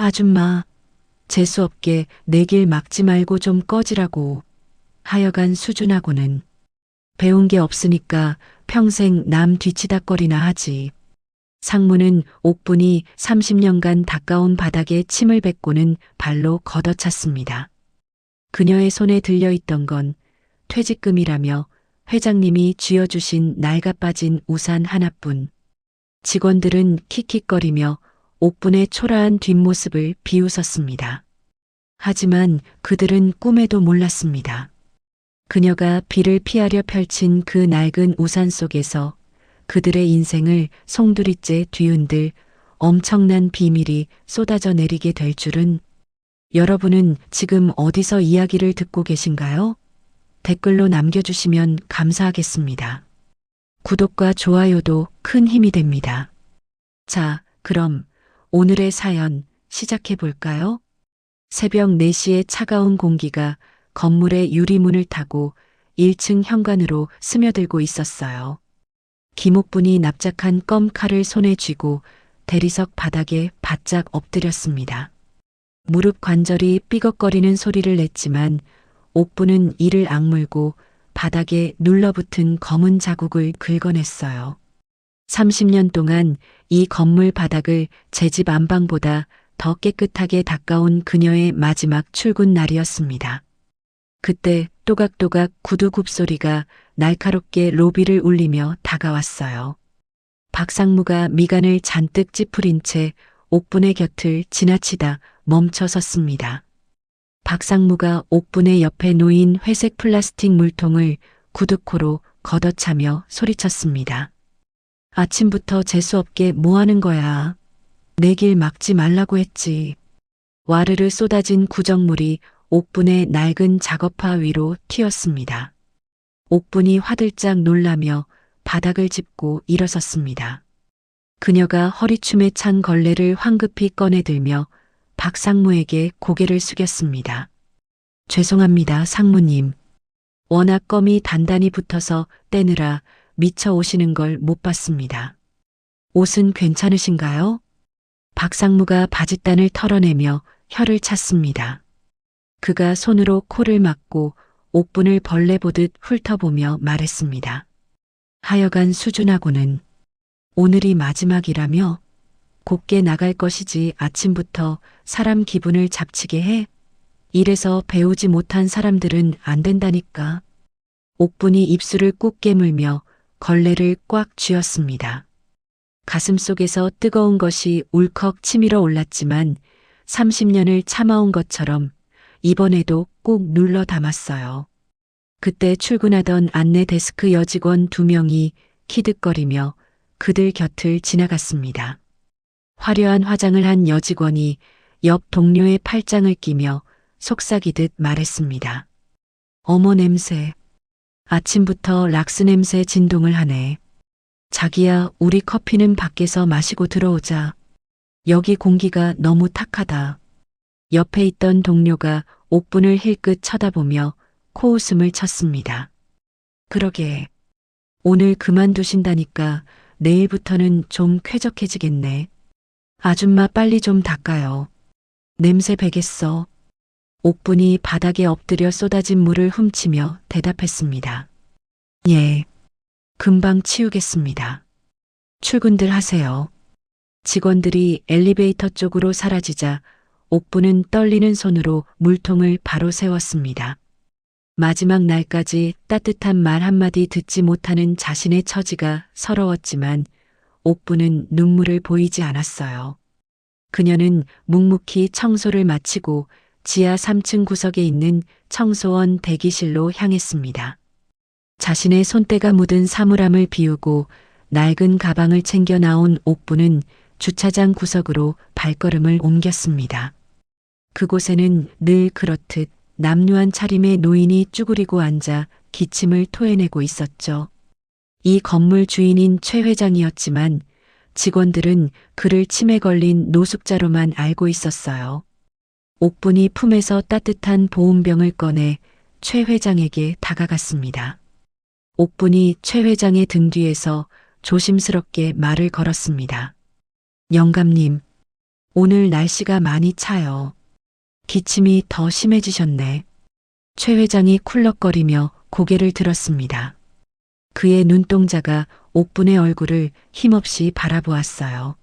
아줌마, 재수없게 내 길 막지 말고 좀 꺼지라고. 하여간 수준하고는 배운 게 없으니까 평생 남 뒤치다꺼리나 하지. 상무는 옥분이 30년간 닦아온 바닥에 침을 뱉고는 발로 걷어찼습니다. 그녀의 손에 들려있던 건 퇴직금이라며 회장님이 쥐어주신 낡아빠진 우산 하나뿐. 직원들은 킥킥거리며 옥분의 초라한 뒷모습을 비웃었습니다. 하지만 그들은 꿈에도 몰랐습니다. 그녀가 비를 피하려 펼친 그 낡은 우산 속에서 그들의 인생을 송두리째 뒤흔들 엄청난 비밀이 쏟아져 내리게 될 줄은. 여러분은 지금 어디서 이야기를 듣고 계신가요? 댓글로 남겨주시면 감사하겠습니다. 구독과 좋아요도 큰 힘이 됩니다. 자, 그럼 오늘의 사연 시작해 볼까요? 새벽 4시에 차가운 공기가 건물의 유리문을 타고 1층 현관으로 스며들고 있었어요. 김옥분이 납작한 껌칼을 손에 쥐고 대리석 바닥에 바짝 엎드렸습니다. 무릎 관절이 삐걱거리는 소리를 냈지만 옥분은 이를 악물고 바닥에 눌러붙은 검은 자국을 긁어냈어요. 30년 동안 이 건물 바닥을 제 집 안방보다 더 깨끗하게 닦아온 그녀의 마지막 출근 날이었습니다. 그때 또각또각 구두 굽소리가 날카롭게 로비를 울리며 다가왔어요. 박상무가 미간을 잔뜩 찌푸린 채 옥분의 곁을 지나치다 멈춰 섰습니다. 박상무가 옥분의 옆에 놓인 회색 플라스틱 물통을 구두코로 걷어차며 소리쳤습니다. 아침부터 재수없게 뭐하는 거야. 내 길 막지 말라고 했지. 와르르 쏟아진 구정물이 옥분의 낡은 작업화 위로 튀었습니다. 옥분이 화들짝 놀라며 바닥을 짚고 일어섰습니다. 그녀가 허리춤에 찬 걸레를 황급히 꺼내들며 박상무에게 고개를 숙였습니다. 죄송합니다, 상무님. 워낙 껌이 단단히 붙어서 떼느라 미쳐 오시는 걸 못 봤습니다. 옷은 괜찮으신가요? 박상무가 바짓단을 털어내며 혀를 찼습니다. 그가 손으로 코를 막고 옥분을 벌레 보듯 훑어보며 말했습니다. 하여간 수준하고는 오늘이 마지막이라며? 곱게 나갈 것이지 아침부터 사람 기분을 잡치게 해? 이래서 배우지 못한 사람들은 안 된다니까. 옥분이 입술을 꾹 깨물며 걸레를 꽉 쥐었습니다. 가슴 속에서 뜨거운 것이 울컥 치밀어 올랐지만 30년을 참아온 것처럼 이번에도 꾹 눌러 담았어요. 그때 출근하던 안내 데스크 여직원 2명이 키득거리며 그들 곁을 지나갔습니다. 화려한 화장을 한 여직원이 옆 동료의 팔짱을 끼며 속삭이듯 말했습니다. 어머 냄새. 아침부터 락스 냄새 진동을 하네. 자기야, 우리 커피는 밖에서 마시고 들어오자. 여기 공기가 너무 탁하다. 옆에 있던 동료가 옥분을 힐끗 쳐다보며 코웃음을 쳤습니다. 그러게. 오늘 그만두신다니까 내일부터는 좀 쾌적해지겠네. 아줌마 빨리 좀 닦아요. 냄새 배겠어. 옥분이 바닥에 엎드려 쏟아진 물을 훔치며 대답했습니다. 예. 금방 치우겠습니다. 출근들 하세요. 직원들이 엘리베이터 쪽으로 사라지자 옥분은 떨리는 손으로 물통을 바로 세웠습니다. 마지막 날까지 따뜻한 말 한마디 듣지 못하는 자신의 처지가 서러웠지만 옥분은 눈물을 보이지 않았어요. 그녀는 묵묵히 청소를 마치고 지하 3층 구석에 있는 청소원 대기실로 향했습니다. 자신의 손때가 묻은 사물함을 비우고 낡은 가방을 챙겨 나온 옥분은 주차장 구석으로 발걸음을 옮겼습니다. 그곳에는 늘 그렇듯 남루한 차림의 노인이 쭈그리고 앉아 기침을 토해내고 있었죠. 이 건물 주인인 최 회장이었지만 직원들은 그를 치매 걸린 노숙자로만 알고 있었어요. 옥분이 품에서 따뜻한 보온병을 꺼내 최 회장에게 다가갔습니다. 옥분이 최 회장의 등 뒤에서 조심스럽게 말을 걸었습니다. 영감님, 오늘 날씨가 많이 차요. 기침이 더 심해지셨네. 최 회장이 쿨럭거리며 고개를 들었습니다. 그의 눈동자가 옥분의 얼굴을 힘없이 바라보았어요.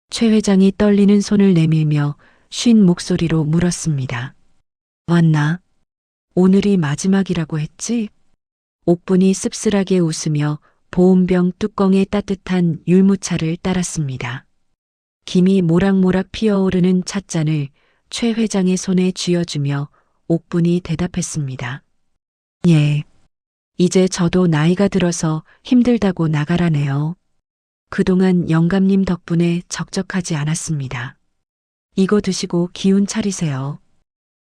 최 회장이 떨리는 손을 내밀며 쉰 목소리로 물었습니다. 왔나? 오늘이 마지막이라고 했지? 옥분이 씁쓸하게 웃으며 보온병 뚜껑에 따뜻한 율무차를 따랐습니다. 김이 모락모락 피어오르는 찻잔을 최 회장의 손에 쥐어주며 옥분이 대답했습니다. 예. 이제 저도 나이가 들어서 힘들다고 나가라네요. 그동안 영감님 덕분에 적적하지 않았습니다. 이거 드시고 기운 차리세요.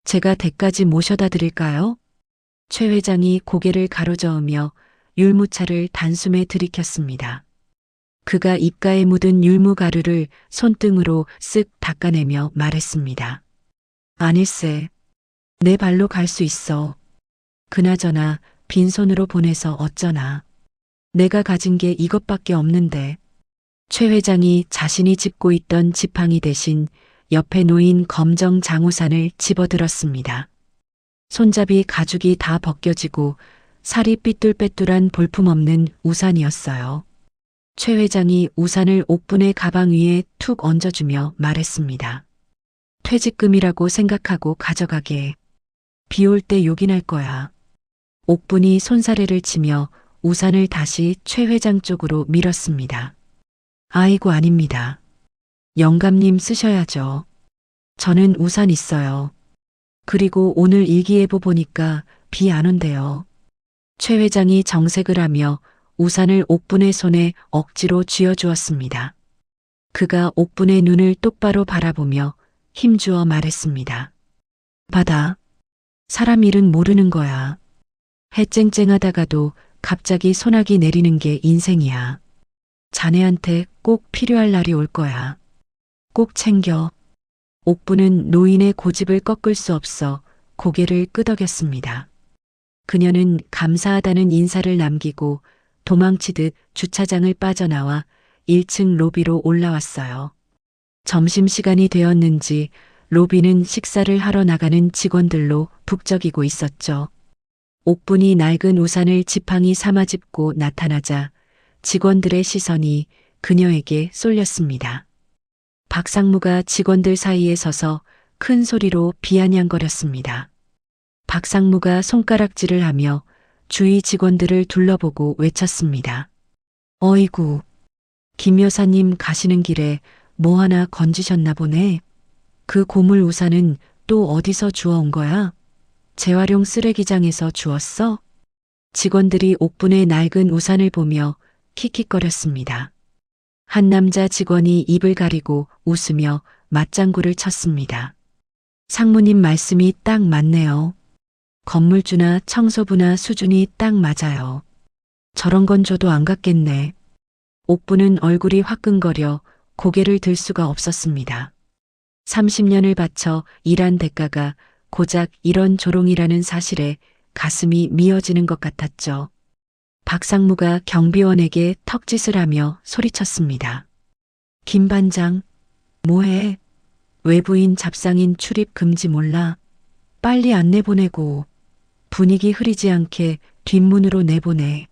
제가 댁까지 모셔다 드릴까요? 최 회장이 고개를 가로저으며 율무차를 단숨에 들이켰습니다. 그가 입가에 묻은 율무가루를 손등으로 쓱 닦아내며 말했습니다. 아닐세. 내 발로 갈 수 있어. 그나저나 빈손으로 보내서 어쩌나. 내가 가진 게 이것밖에 없는데. 최 회장이 자신이 짚고 있던 지팡이 대신 옆에 놓인 검정 장우산을 집어들었습니다. 손잡이 가죽이 다 벗겨지고 살이 삐뚤빼뚤한 볼품없는 우산이었어요. 최 회장이 우산을 옥분의 가방 위에 툭 얹어주며 말했습니다. 퇴직금이라고 생각하고 가져가게. 비 올 때 요긴할 거야. 옥분이 손사래를 치며 우산을 다시 최 회장 쪽으로 밀었습니다. 아이고 아닙니다. 영감님 쓰셔야죠. 저는 우산 있어요. 그리고 오늘 일기예보 보니까 비 안 온대요. 최 회장이 정색을 하며 우산을 옥분의 손에 억지로 쥐어주었습니다. 그가 옥분의 눈을 똑바로 바라보며 힘주어 말했습니다. 받아. 사람 일은 모르는 거야. 해 쨍쨍하다가도 갑자기 소나기 내리는 게 인생이야. 자네한테 꼭 필요할 날이 올 거야. 꼭 챙겨. 옥분은 노인의 고집을 꺾을 수 없어 고개를 끄덕였습니다. 그녀는 감사하다는 인사를 남기고 도망치듯 주차장을 빠져나와 1층 로비로 올라왔어요. 점심시간이 되었는지 로비는 식사를 하러 나가는 직원들로 북적이고 있었죠. 옥분이 낡은 우산을 지팡이 삼아 짚고 나타나자 직원들의 시선이 그녀에게 쏠렸습니다. 박상무가 직원들 사이에 서서 큰 소리로 비아냥거렸습니다. 박상무가 손가락질을 하며 주위 직원들을 둘러보고 외쳤습니다. 어이구, 김 여사님 가시는 길에 뭐 하나 건지셨나 보네. 그 고물 우산은 또 어디서 주워온 거야? 재활용 쓰레기장에서 주웠어? 직원들이 옥분의 낡은 우산을 보며 킥킥거렸습니다. 한 남자 직원이 입을 가리고 웃으며 맞장구를 쳤습니다. 상무님 말씀이 딱 맞네요. 건물주나 청소부나 수준이 딱 맞아요. 저런 건 줘도 안 갔겠네. 옥분은 얼굴이 화끈거려 고개를 들 수가 없었습니다. 30년을 바쳐 일한 대가가 고작 이런 조롱이라는 사실에 가슴이 미어지는 것 같았죠. 박상무가 경비원에게 턱짓을 하며 소리쳤습니다. 김 반장, 뭐해? 외부인 잡상인 출입 금지 몰라? 빨리 안 내보내고 분위기 흐리지 않게 뒷문으로 내보내.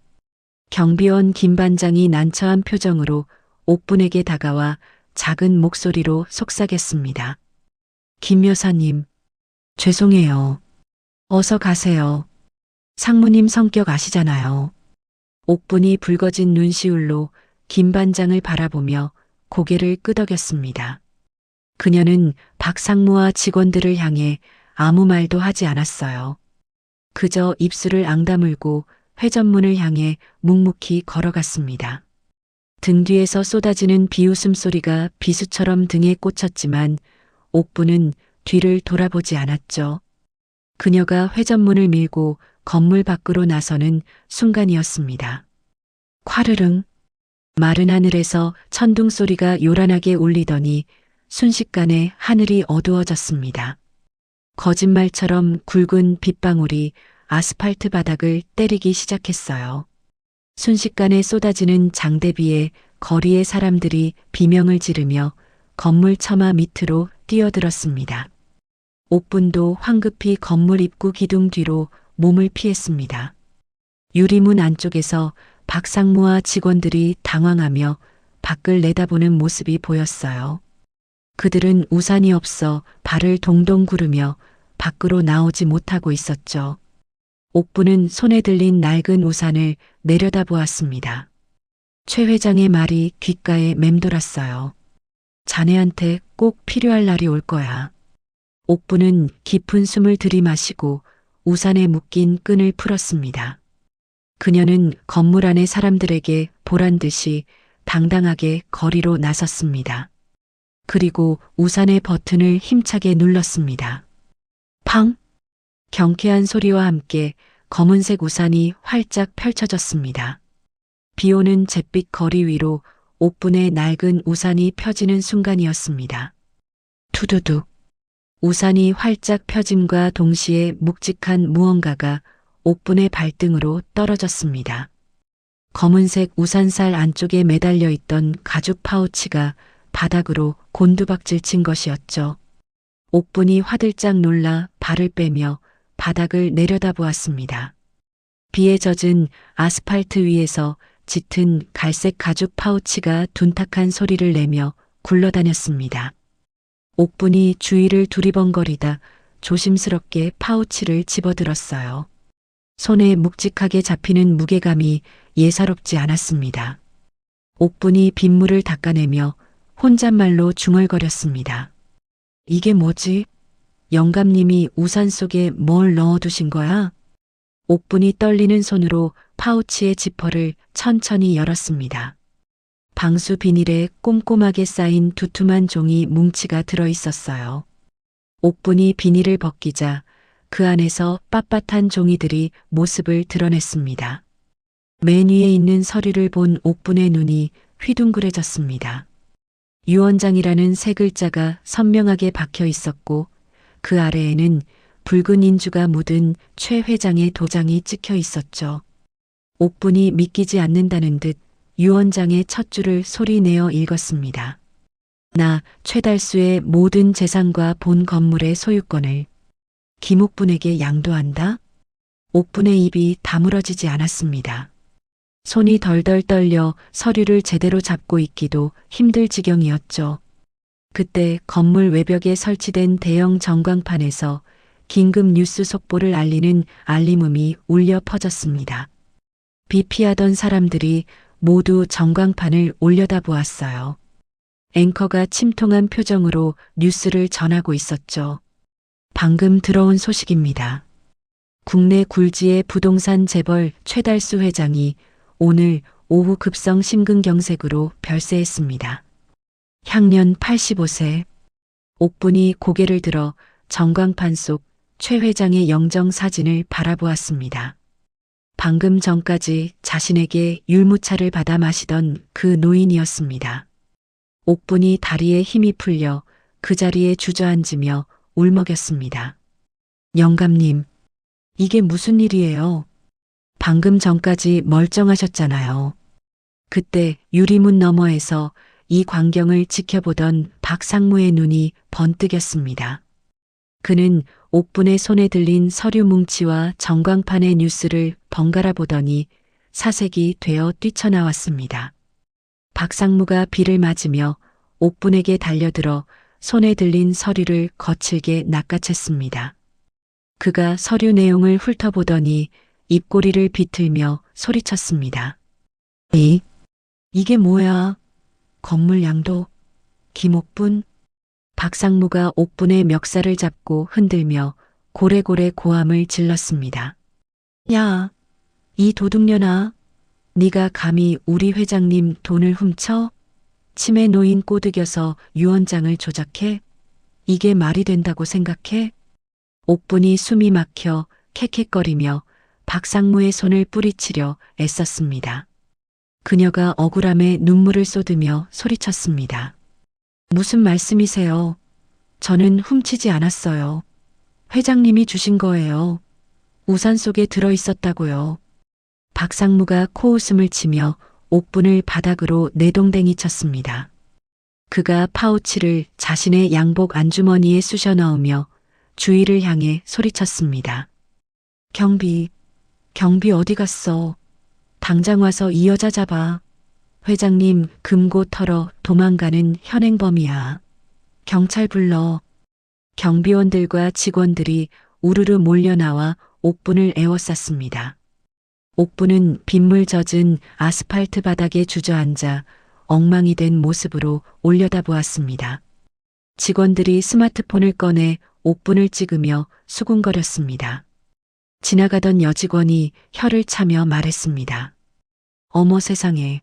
경비원 김 반장이 난처한 표정으로 옥분에게 다가와 작은 목소리로 속삭였습니다. 김 여사님, 죄송해요. 어서 가세요. 상무님 성격 아시잖아요. 옥분이 붉어진 눈시울로 김 반장을 바라보며 고개를 끄덕였습니다. 그녀는 박상무와 직원들을 향해 아무 말도 하지 않았어요. 그저 입술을 앙다물고 회전문을 향해 묵묵히 걸어갔습니다. 등 뒤에서 쏟아지는 비웃음 소리가 비수처럼 등에 꽂혔지만 옥분은 뒤를 돌아보지 않았죠. 그녀가 회전문을 밀고 건물 밖으로 나서는 순간이었습니다. 콰르릉. 마른 하늘에서 천둥 소리가 요란하게 울리더니 순식간에 하늘이 어두워졌습니다. 거짓말처럼 굵은 빗방울이 아스팔트 바닥을 때리기 시작했어요. 순식간에 쏟아지는 장대비에 거리의 사람들이 비명을 지르며 건물 처마 밑으로 뛰어들었습니다. 옥분도 황급히 건물 입구 기둥 뒤로 몸을 피했습니다. 유리문 안쪽에서 박상무와 직원들이 당황하며 밖을 내다보는 모습이 보였어요. 그들은 우산이 없어 발을 동동 구르며 밖으로 나오지 못하고 있었죠. 옥부는 손에 들린 낡은 우산을 내려다보았습니다. 최 회장의 말이 귓가에 맴돌았어요. 자네한테 꼭 필요할 날이 올 거야. 옥부는 깊은 숨을 들이마시고 우산에 묶인 끈을 풀었습니다. 그녀는 건물 안의 사람들에게 보란 듯이 당당하게 거리로 나섰습니다. 그리고 우산의 버튼을 힘차게 눌렀습니다. 팡! 경쾌한 소리와 함께 검은색 우산이 활짝 펼쳐졌습니다. 비오는 잿빛 거리 위로 옥분의 낡은 우산이 펴지는 순간이었습니다. 투두둑. 우산이 활짝 펴짐과 동시에 묵직한 무언가가 옥분의 발등으로 떨어졌습니다. 검은색 우산살 안쪽에 매달려 있던 가죽 파우치가 바닥으로 곤두박질 친 것이었죠. 옥분이 화들짝 놀라 발을 빼며 바닥을 내려다보았습니다. 비에 젖은 아스팔트 위에서 짙은 갈색 가죽 파우치가 둔탁한 소리를 내며 굴러다녔습니다. 옥분이 주위를 두리번거리다 조심스럽게 파우치를 집어들었어요. 손에 묵직하게 잡히는 무게감이 예사롭지 않았습니다. 옥분이 빗물을 닦아내며 혼잣말로 중얼거렸습니다. 이게 뭐지? 영감님이 우산 속에 뭘 넣어두신 거야? 옥분이 떨리는 손으로 파우치의 지퍼를 천천히 열었습니다. 방수 비닐에 꼼꼼하게 쌓인 두툼한 종이 뭉치가 들어 있었어요. 옥분이 비닐을 벗기자 그 안에서 빳빳한 종이들이 모습을 드러냈습니다. 맨 위에 있는 서류를 본 옥분의 눈이 휘둥그레졌습니다. 유원장이라는 세 글자가 선명하게 박혀 있었고 그 아래에는 붉은 인주가 묻은 최 회장의 도장이 찍혀 있었죠. 옥분이 믿기지 않는다는 듯 유원장의 첫 줄을 소리내어 읽었습니다. 나 최달수의 모든 재산과 본 건물의 소유권을 김옥분에게 양도한다? 옥분의 입이 다물어지지 않았습니다. 손이 덜덜 떨려 서류를 제대로 잡고 있기도 힘들 지경이었죠. 그때 건물 외벽에 설치된 대형 전광판에서 긴급 뉴스 속보를 알리는 알림음이 울려 퍼졌습니다. 비 피하던 사람들이 모두 전광판을 올려다보았어요. 앵커가 침통한 표정으로 뉴스를 전하고 있었죠. 방금 들어온 소식입니다. 국내 굴지의 부동산 재벌 최달수 회장이 오늘 오후 급성 심근경색으로 별세했습니다. 향년 85세. 옥분이 고개를 들어 전광판 속 최 회장의 영정 사진을 바라보았습니다. 방금 전까지 자신에게 율무차를 받아 마시던 그 노인이었습니다. 옥분이 다리에 힘이 풀려 그 자리에 주저앉으며 울먹였습니다. 영감님, 이게 무슨 일이에요? 방금 전까지 멀쩡하셨잖아요. 그때 유리문 너머에서 이 광경을 지켜보던 박상무의 눈이 번뜩였습니다. 그는 옥분의 손에 들린 서류 뭉치와 전광판의 뉴스를 번갈아 보더니 사색이 되어 뛰쳐나왔습니다. 박상무가 비를 맞으며 옥분에게 달려들어 손에 들린 서류를 거칠게 낚아챘습니다. 그가 서류 내용을 훑어보더니 입꼬리를 비틀며 소리쳤습니다. 이게 뭐야? 건물 양도? 김옥분? 박상무가 옥분의 멱살을 잡고 흔들며 고래고래 고함을 질렀습니다. 야, 이 도둑년아, 네가 감히 우리 회장님 돈을 훔쳐? 치매 노인 꼬드겨서 유언장을 조작해? 이게 말이 된다고 생각해? 옥분이 숨이 막혀 캑캑거리며 박상무의 손을 뿌리치려 애썼습니다. 그녀가 억울함에 눈물을 쏟으며 소리쳤습니다. 무슨 말씀이세요? 저는 훔치지 않았어요. 회장님이 주신 거예요. 우산 속에 들어 있었다고요. 박상무가 코웃음을 치며 옥분을 바닥으로 내동댕이 쳤습니다. 그가 파우치를 자신의 양복 안주머니에 쑤셔 넣으며 주위를 향해 소리쳤습니다. 경비, 경비 어디 갔어? 당장 와서 이 여자 잡아. 회장님 금고 털어 도망가는 현행범이야. 경찰 불러. 경비원들과 직원들이 우르르 몰려나와 옥분을 에워쌌습니다. 옥분은 빗물 젖은 아스팔트 바닥에 주저앉아 엉망이 된 모습으로 올려다보았습니다. 직원들이 스마트폰을 꺼내 옥분을 찍으며 수군거렸습니다. 지나가던 여직원이 혀를 차며 말했습니다. 어머 세상에.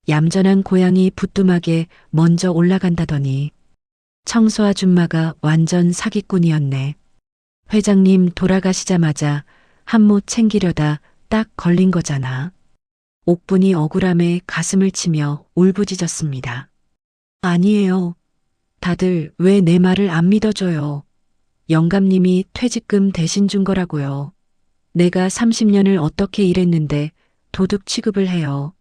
얌전한 고양이 부뚜막에 먼저 올라간다더니 청소 아줌마가 완전 사기꾼이었네. 회장님 돌아가시자마자 한모 챙기려다 딱 걸린 거잖아. 옥분이 억울함에 가슴을 치며 울부짖었습니다. 아니에요. 다들 왜 내 말을 안 믿어줘요. 영감님이 퇴직금 대신 준 거라고요. 내가 30년을 어떻게 일했는데 도둑 취급을 해요.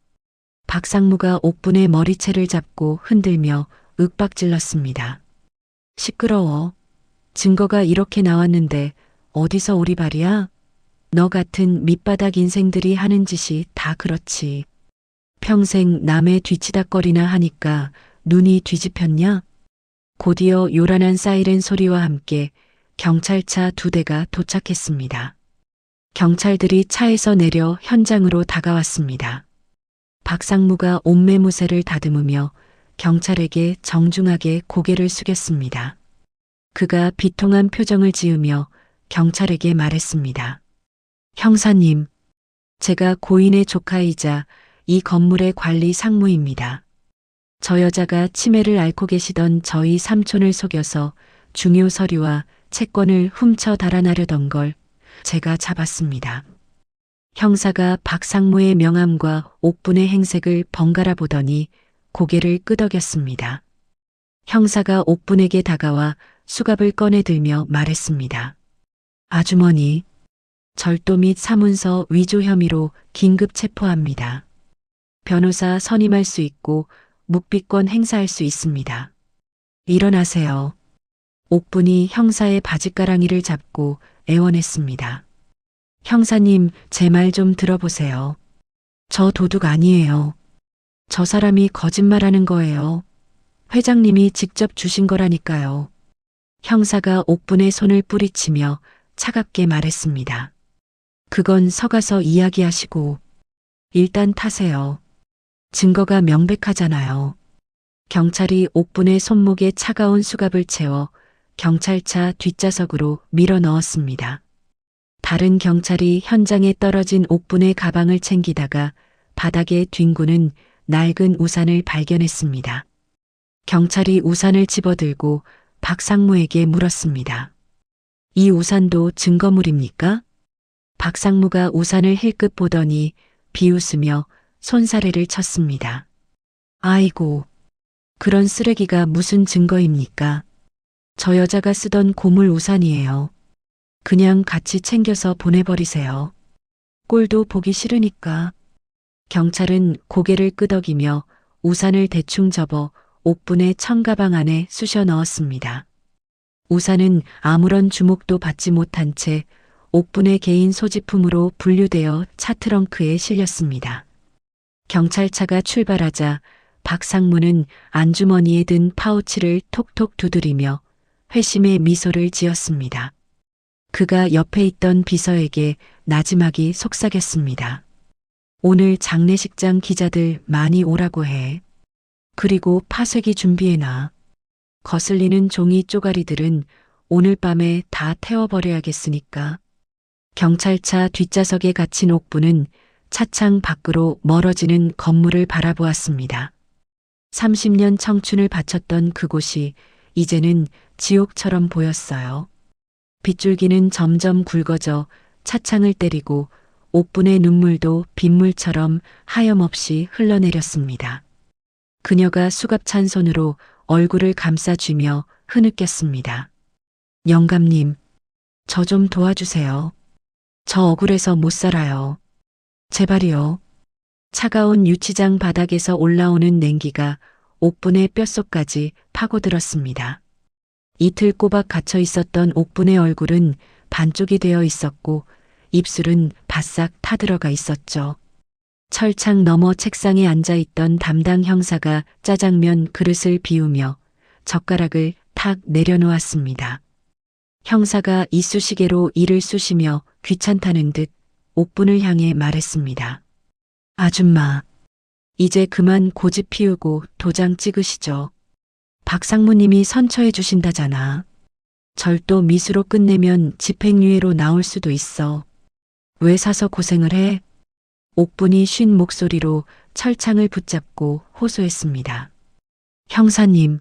박상무가 옥분의 머리채를 잡고 흔들며 윽박질렀습니다. 시끄러워. 증거가 이렇게 나왔는데 어디서 오리발이야? 너 같은 밑바닥 인생들이 하는 짓이 다 그렇지. 평생 남의 뒤치다거리나 하니까 눈이 뒤집혔냐? 곧이어 요란한 사이렌 소리와 함께 경찰차 2대가 도착했습니다. 경찰들이 차에서 내려 현장으로 다가왔습니다. 박상무가 옷매무새를 다듬으며 경찰에게 정중하게 고개를 숙였습니다. 그가 비통한 표정을 지으며 경찰에게 말했습니다. 형사님, 제가 고인의 조카이자 이 건물의 관리 상무입니다. 저 여자가 치매를 앓고 계시던 저희 삼촌을 속여서 중요 서류와 채권을 훔쳐 달아나려던 걸 제가 잡았습니다. 형사가 박상무의 명함과 옥분의 행색을 번갈아 보더니 고개를 끄덕였습니다. 형사가 옥분에게 다가와 수갑을 꺼내 들며 말했습니다. 아주머니, 절도 및 사문서 위조 혐의로 긴급 체포합니다. 변호사 선임할 수 있고 묵비권 행사할 수 있습니다. 일어나세요. 옥분이 형사의 바짓가랑이를 잡고 애원했습니다. 형사님, 제 말 좀 들어보세요. 저 도둑 아니에요. 저 사람이 거짓말하는 거예요. 회장님이 직접 주신 거라니까요. 형사가 옥분의 손을 뿌리치며 차갑게 말했습니다. 그건 서가서 이야기하시고 일단 타세요. 증거가 명백하잖아요. 경찰이 옥분의 손목에 차가운 수갑을 채워 경찰차 뒷좌석으로 밀어 넣었습니다. 다른 경찰이 현장에 떨어진 옥분의 가방을 챙기다가 바닥에 뒹구는 낡은 우산을 발견했습니다. 경찰이 우산을 집어들고 박상무에게 물었습니다. 이 우산도 증거물입니까? 박상무가 우산을 힐끗 보더니 비웃으며 손사래를 쳤습니다. 아이고, 그런 쓰레기가 무슨 증거입니까? 저 여자가 쓰던 고물 우산이에요. 그냥 같이 챙겨서 보내버리세요. 꼴도 보기 싫으니까. 경찰은 고개를 끄덕이며 우산을 대충 접어 옥분의 청가방 안에 쑤셔 넣었습니다. 우산은 아무런 주목도 받지 못한 채 옥분의 개인 소지품으로 분류되어 차 트렁크에 실렸습니다. 경찰차가 출발하자 박상무는 안주머니에 든 파우치를 톡톡 두드리며 회심의 미소를 지었습니다. 그가 옆에 있던 비서에게 나지막이 속삭였습니다. 오늘 장례식장 기자들 많이 오라고 해. 그리고 파쇄기 준비해놔. 거슬리는 종이 쪼가리들은 오늘 밤에 다 태워버려야겠으니까. 경찰차 뒷좌석에 갇힌 옥부는 차창 밖으로 멀어지는 건물을 바라보았습니다. 30년 청춘을 바쳤던 그곳이 이제는 지옥처럼 보였어요. 빗줄기는 점점 굵어져 차창을 때리고 옥분의 눈물도 빗물처럼 하염없이 흘러내렸습니다. 그녀가 수갑찬 손으로 얼굴을 감싸쥐며 흐느꼈습니다. 영감님, 저 좀 도와주세요. 저 억울해서 못 살아요. 제발이요. 차가운 유치장 바닥에서 올라오는 냉기가 옥분의 뼛속까지 파고들었습니다. 이틀 꼬박 갇혀 있었던 옥분의 얼굴은 반쪽이 되어 있었고 입술은 바싹 타들어가 있었죠. 철창 너머 책상에 앉아있던 담당 형사가 짜장면 그릇을 비우며 젓가락을 탁 내려놓았습니다. 형사가 이쑤시개로 이를 쑤시며 귀찮다는 듯 옥분을 향해 말했습니다. 아줌마, 이제 그만 고집 피우고 도장 찍으시죠. 박상무님이 선처해 주신다잖아. 절도 미수로 끝내면 집행유예로 나올 수도 있어. 왜 사서 고생을 해? 옥분이 쉰 목소리로 철창을 붙잡고 호소했습니다. 형사님,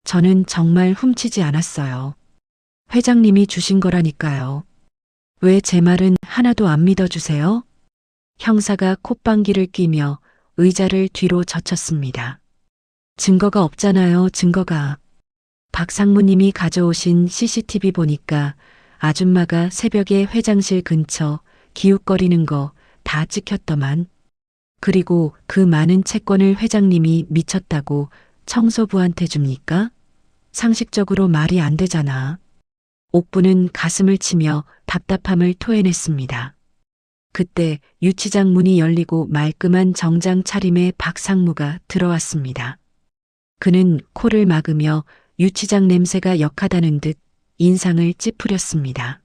저는 정말 훔치지 않았어요. 회장님이 주신 거라니까요. 왜 제 말은 하나도 안 믿어주세요? 형사가 콧방귀를 뀌며 의자를 뒤로 젖혔습니다. 증거가 없잖아요, 증거가. 박상무님이 가져오신 CCTV 보니까 아줌마가 새벽에 회장실 근처 기웃거리는 거 다 찍혔더만. 그리고 그 많은 채권을 회장님이 미쳤다고 청소부한테 줍니까? 상식적으로 말이 안 되잖아. 옥분은 가슴을 치며 답답함을 토해냈습니다. 그때 유치장 문이 열리고 말끔한 정장 차림의 박상무가 들어왔습니다. 그는 코를 막으며 유치장 냄새가 역하다는 듯 인상을 찌푸렸습니다.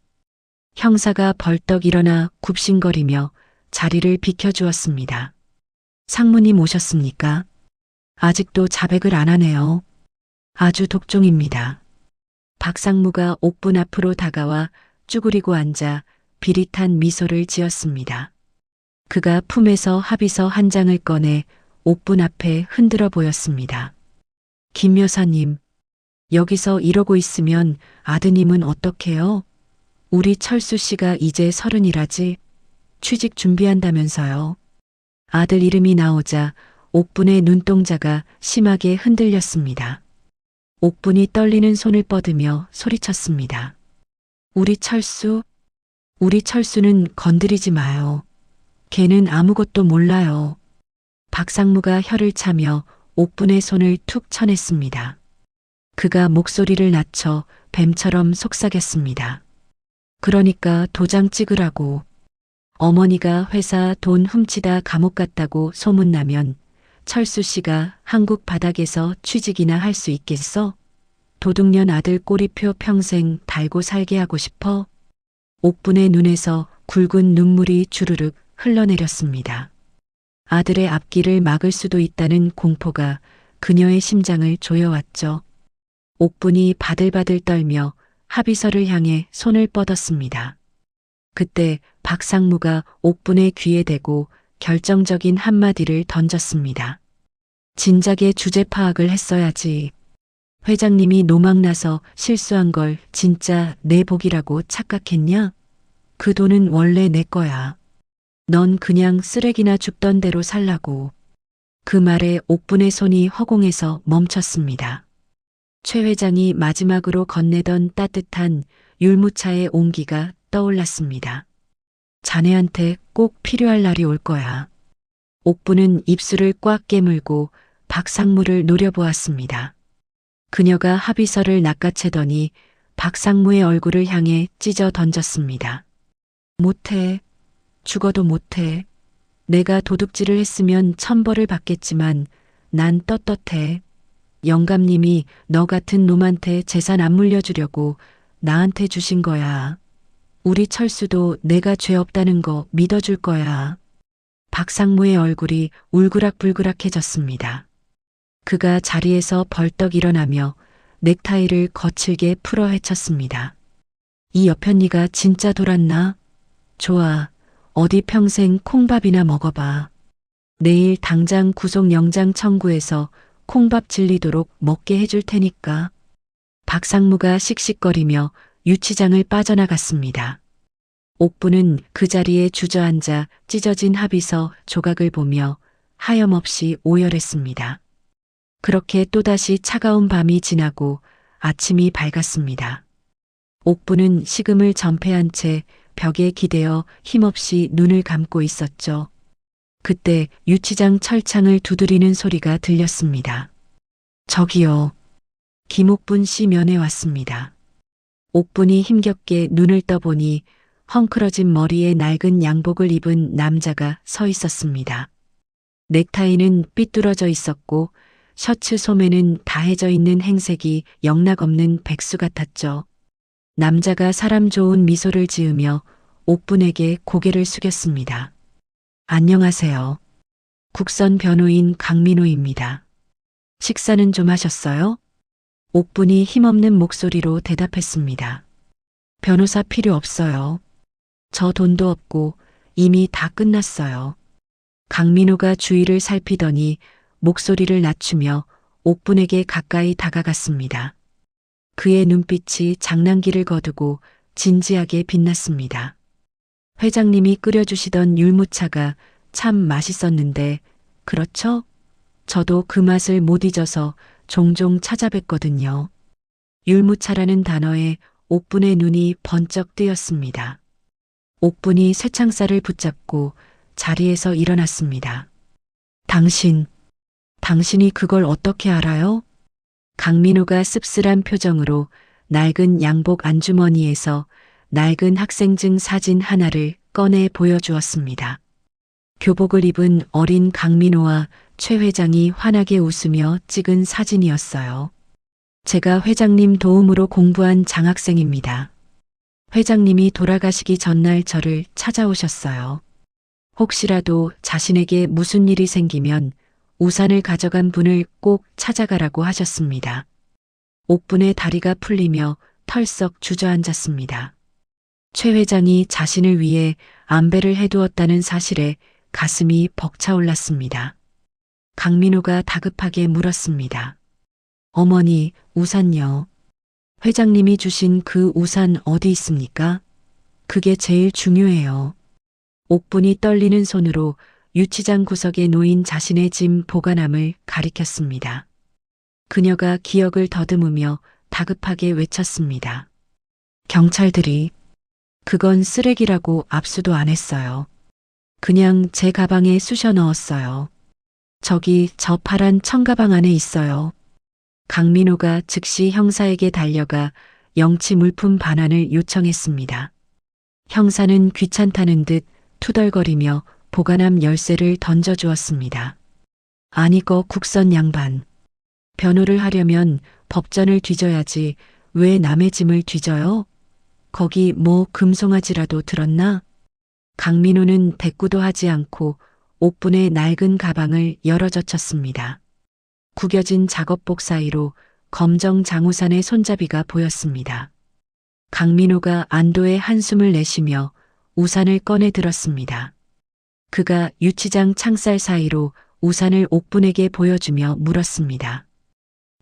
형사가 벌떡 일어나 굽신거리며 자리를 비켜주었습니다. 상무님 오셨습니까? 아직도 자백을 안 하네요. 아주 독종입니다. 박상무가 옥분 앞으로 다가와 쭈그리고 앉아 비릿한 미소를 지었습니다. 그가 품에서 합의서 한 장을 꺼내 옥분 앞에 흔들어 보였습니다. 김 여사님, 여기서 이러고 있으면 아드님은 어떡해요? 우리 철수 씨가 이제 30이라지. 취직 준비한다면서요. 아들 이름이 나오자 옥분의 눈동자가 심하게 흔들렸습니다. 옥분이 떨리는 손을 뻗으며 소리쳤습니다. 우리 철수는 건드리지 마요. 걔는 아무것도 몰라요. 박상무가 혀를 차며 옥분의 손을 툭 쳐냈습니다. 그가 목소리를 낮춰 뱀처럼 속삭였습니다. 그러니까 도장 찍으라고. 어머니가 회사 돈 훔치다 감옥 갔다고 소문나면 철수 씨가 한국 바닥에서 취직이나 할 수 있겠어? 도둑년 아들 꼬리표 평생 달고 살게 하고 싶어? 옥분의 눈에서 굵은 눈물이 주르륵 흘러내렸습니다. 아들의 앞길을 막을 수도 있다는 공포가 그녀의 심장을 조여왔죠. 옥분이 바들바들 떨며 합의서를 향해 손을 뻗었습니다. 그때 박상무가 옥분의 귀에 대고 결정적인 한마디를 던졌습니다. 진작에 주제 파악을 했어야지. 회장님이 노망나서 실수한 걸 진짜 내 복이라고 착각했냐? 그 돈은 원래 내 거야. 넌 그냥 쓰레기나 줍던 대로 살라고. 그 말에 옥분의 손이 허공에서 멈췄습니다. 최 회장이 마지막으로 건네던 따뜻한 율무차의 온기가 떠올랐습니다. 자네한테 꼭 필요할 날이 올 거야. 옥분은 입술을 꽉 깨물고 박상무를 노려보았습니다. 그녀가 합의서를 낚아채더니 박상무의 얼굴을 향해 찢어 던졌습니다. 못해. 죽어도 못해. 내가 도둑질을 했으면 천벌을 받겠지만 난 떳떳해. 영감님이 너 같은 놈한테 재산 안 물려주려고 나한테 주신 거야. 우리 철수도 내가 죄 없다는 거 믿어줄 거야. 박상무의 얼굴이 울그락불그락해졌습니다. 그가 자리에서 벌떡 일어나며 넥타이를 거칠게 풀어 헤쳤습니다. 이 여편니가 진짜 돌았나? 좋아. 어디 평생 콩밥이나 먹어봐. 내일 당장 구속영장 청구해서 콩밥 질리도록 먹게 해줄 테니까. 박상무가 씩씩거리며 유치장을 빠져나갔습니다. 옥분은 그 자리에 주저앉아 찢어진 합의서 조각을 보며 하염없이 오열했습니다. 그렇게 또다시 차가운 밤이 지나고 아침이 밝았습니다. 옥분은 식음을 전폐한 채 벽에 기대어 힘없이 눈을 감고 있었죠. 그때 유치장 철창을 두드리는 소리가 들렸습니다. 저기요. 김옥분 씨 면회 왔습니다. 옥분이 힘겹게 눈을 떠보니 헝클어진 머리에 낡은 양복을 입은 남자가 서 있었습니다. 넥타이는 삐뚤어져 있었고 셔츠 소매는 다해져 있는 행색이 영락없는 백수 같았죠. 남자가 사람 좋은 미소를 지으며 옥분에게 고개를 숙였습니다. 안녕하세요. 국선 변호인 강민호입니다. 식사는 좀 하셨어요? 옥분이 힘없는 목소리로 대답했습니다. 변호사 필요 없어요. 저 돈도 없고 이미 다 끝났어요. 강민호가 주위를 살피더니 목소리를 낮추며 옥분에게 가까이 다가갔습니다. 그의 눈빛이 장난기를 거두고 진지하게 빛났습니다. 회장님이 끓여주시던 율무차가 참 맛있었는데, 그렇죠? 저도 그 맛을 못 잊어서 종종 찾아뵙거든요. 율무차라는 단어에 옥분의 눈이 번쩍 뜨였습니다. 옥분이 쇠창살을 붙잡고 자리에서 일어났습니다. 당신이 그걸 어떻게 알아요? 강민호가 씁쓸한 표정으로 낡은 양복 안주머니에서 낡은 학생증 사진 하나를 꺼내 보여주었습니다. 교복을 입은 어린 강민호와 최 회장이 환하게 웃으며 찍은 사진이었어요. 제가 회장님 도움으로 공부한 장학생입니다. 회장님이 돌아가시기 전날 저를 찾아오셨어요. 혹시라도 자신에게 무슨 일이 생기면 우산을 가져간 분을 꼭 찾아가라고 하셨습니다. 옥분의 다리가 풀리며 털썩 주저앉았습니다. 최 회장이 자신을 위해 안배를 해두었다는 사실에 가슴이 벅차올랐습니다. 강민호가 다급하게 물었습니다. 어머니, 우산요. 회장님이 주신 그 우산 어디 있습니까? 그게 제일 중요해요. 옥분이 떨리는 손으로 유치장 구석에 놓인 자신의 짐 보관함을 가리켰습니다. 그녀가 기억을 더듬으며 다급하게 외쳤습니다. 경찰들이 그건 쓰레기라고 압수도 안 했어요. 그냥 제 가방에 쑤셔 넣었어요. 저기 저 파란 청가방 안에 있어요. 강민호가 즉시 형사에게 달려가 영치 물품 반환을 요청했습니다. 형사는 귀찮다는 듯 투덜거리며 보관함 열쇠를 던져주었습니다. 아니거 국선 양반. 변호를 하려면 법전을 뒤져야지 왜 남의 짐을 뒤져요? 거기 뭐 금송아지라도 들었나? 강민호는 대꾸도 하지 않고 옥분의 낡은 가방을 열어젖혔습니다. 구겨진 작업복 사이로 검정 장우산의 손잡이가 보였습니다. 강민호가 안도의 한숨을 내쉬며 우산을 꺼내 들었습니다. 그가 유치장 창살 사이로 우산을 옥분에게 보여주며 물었습니다.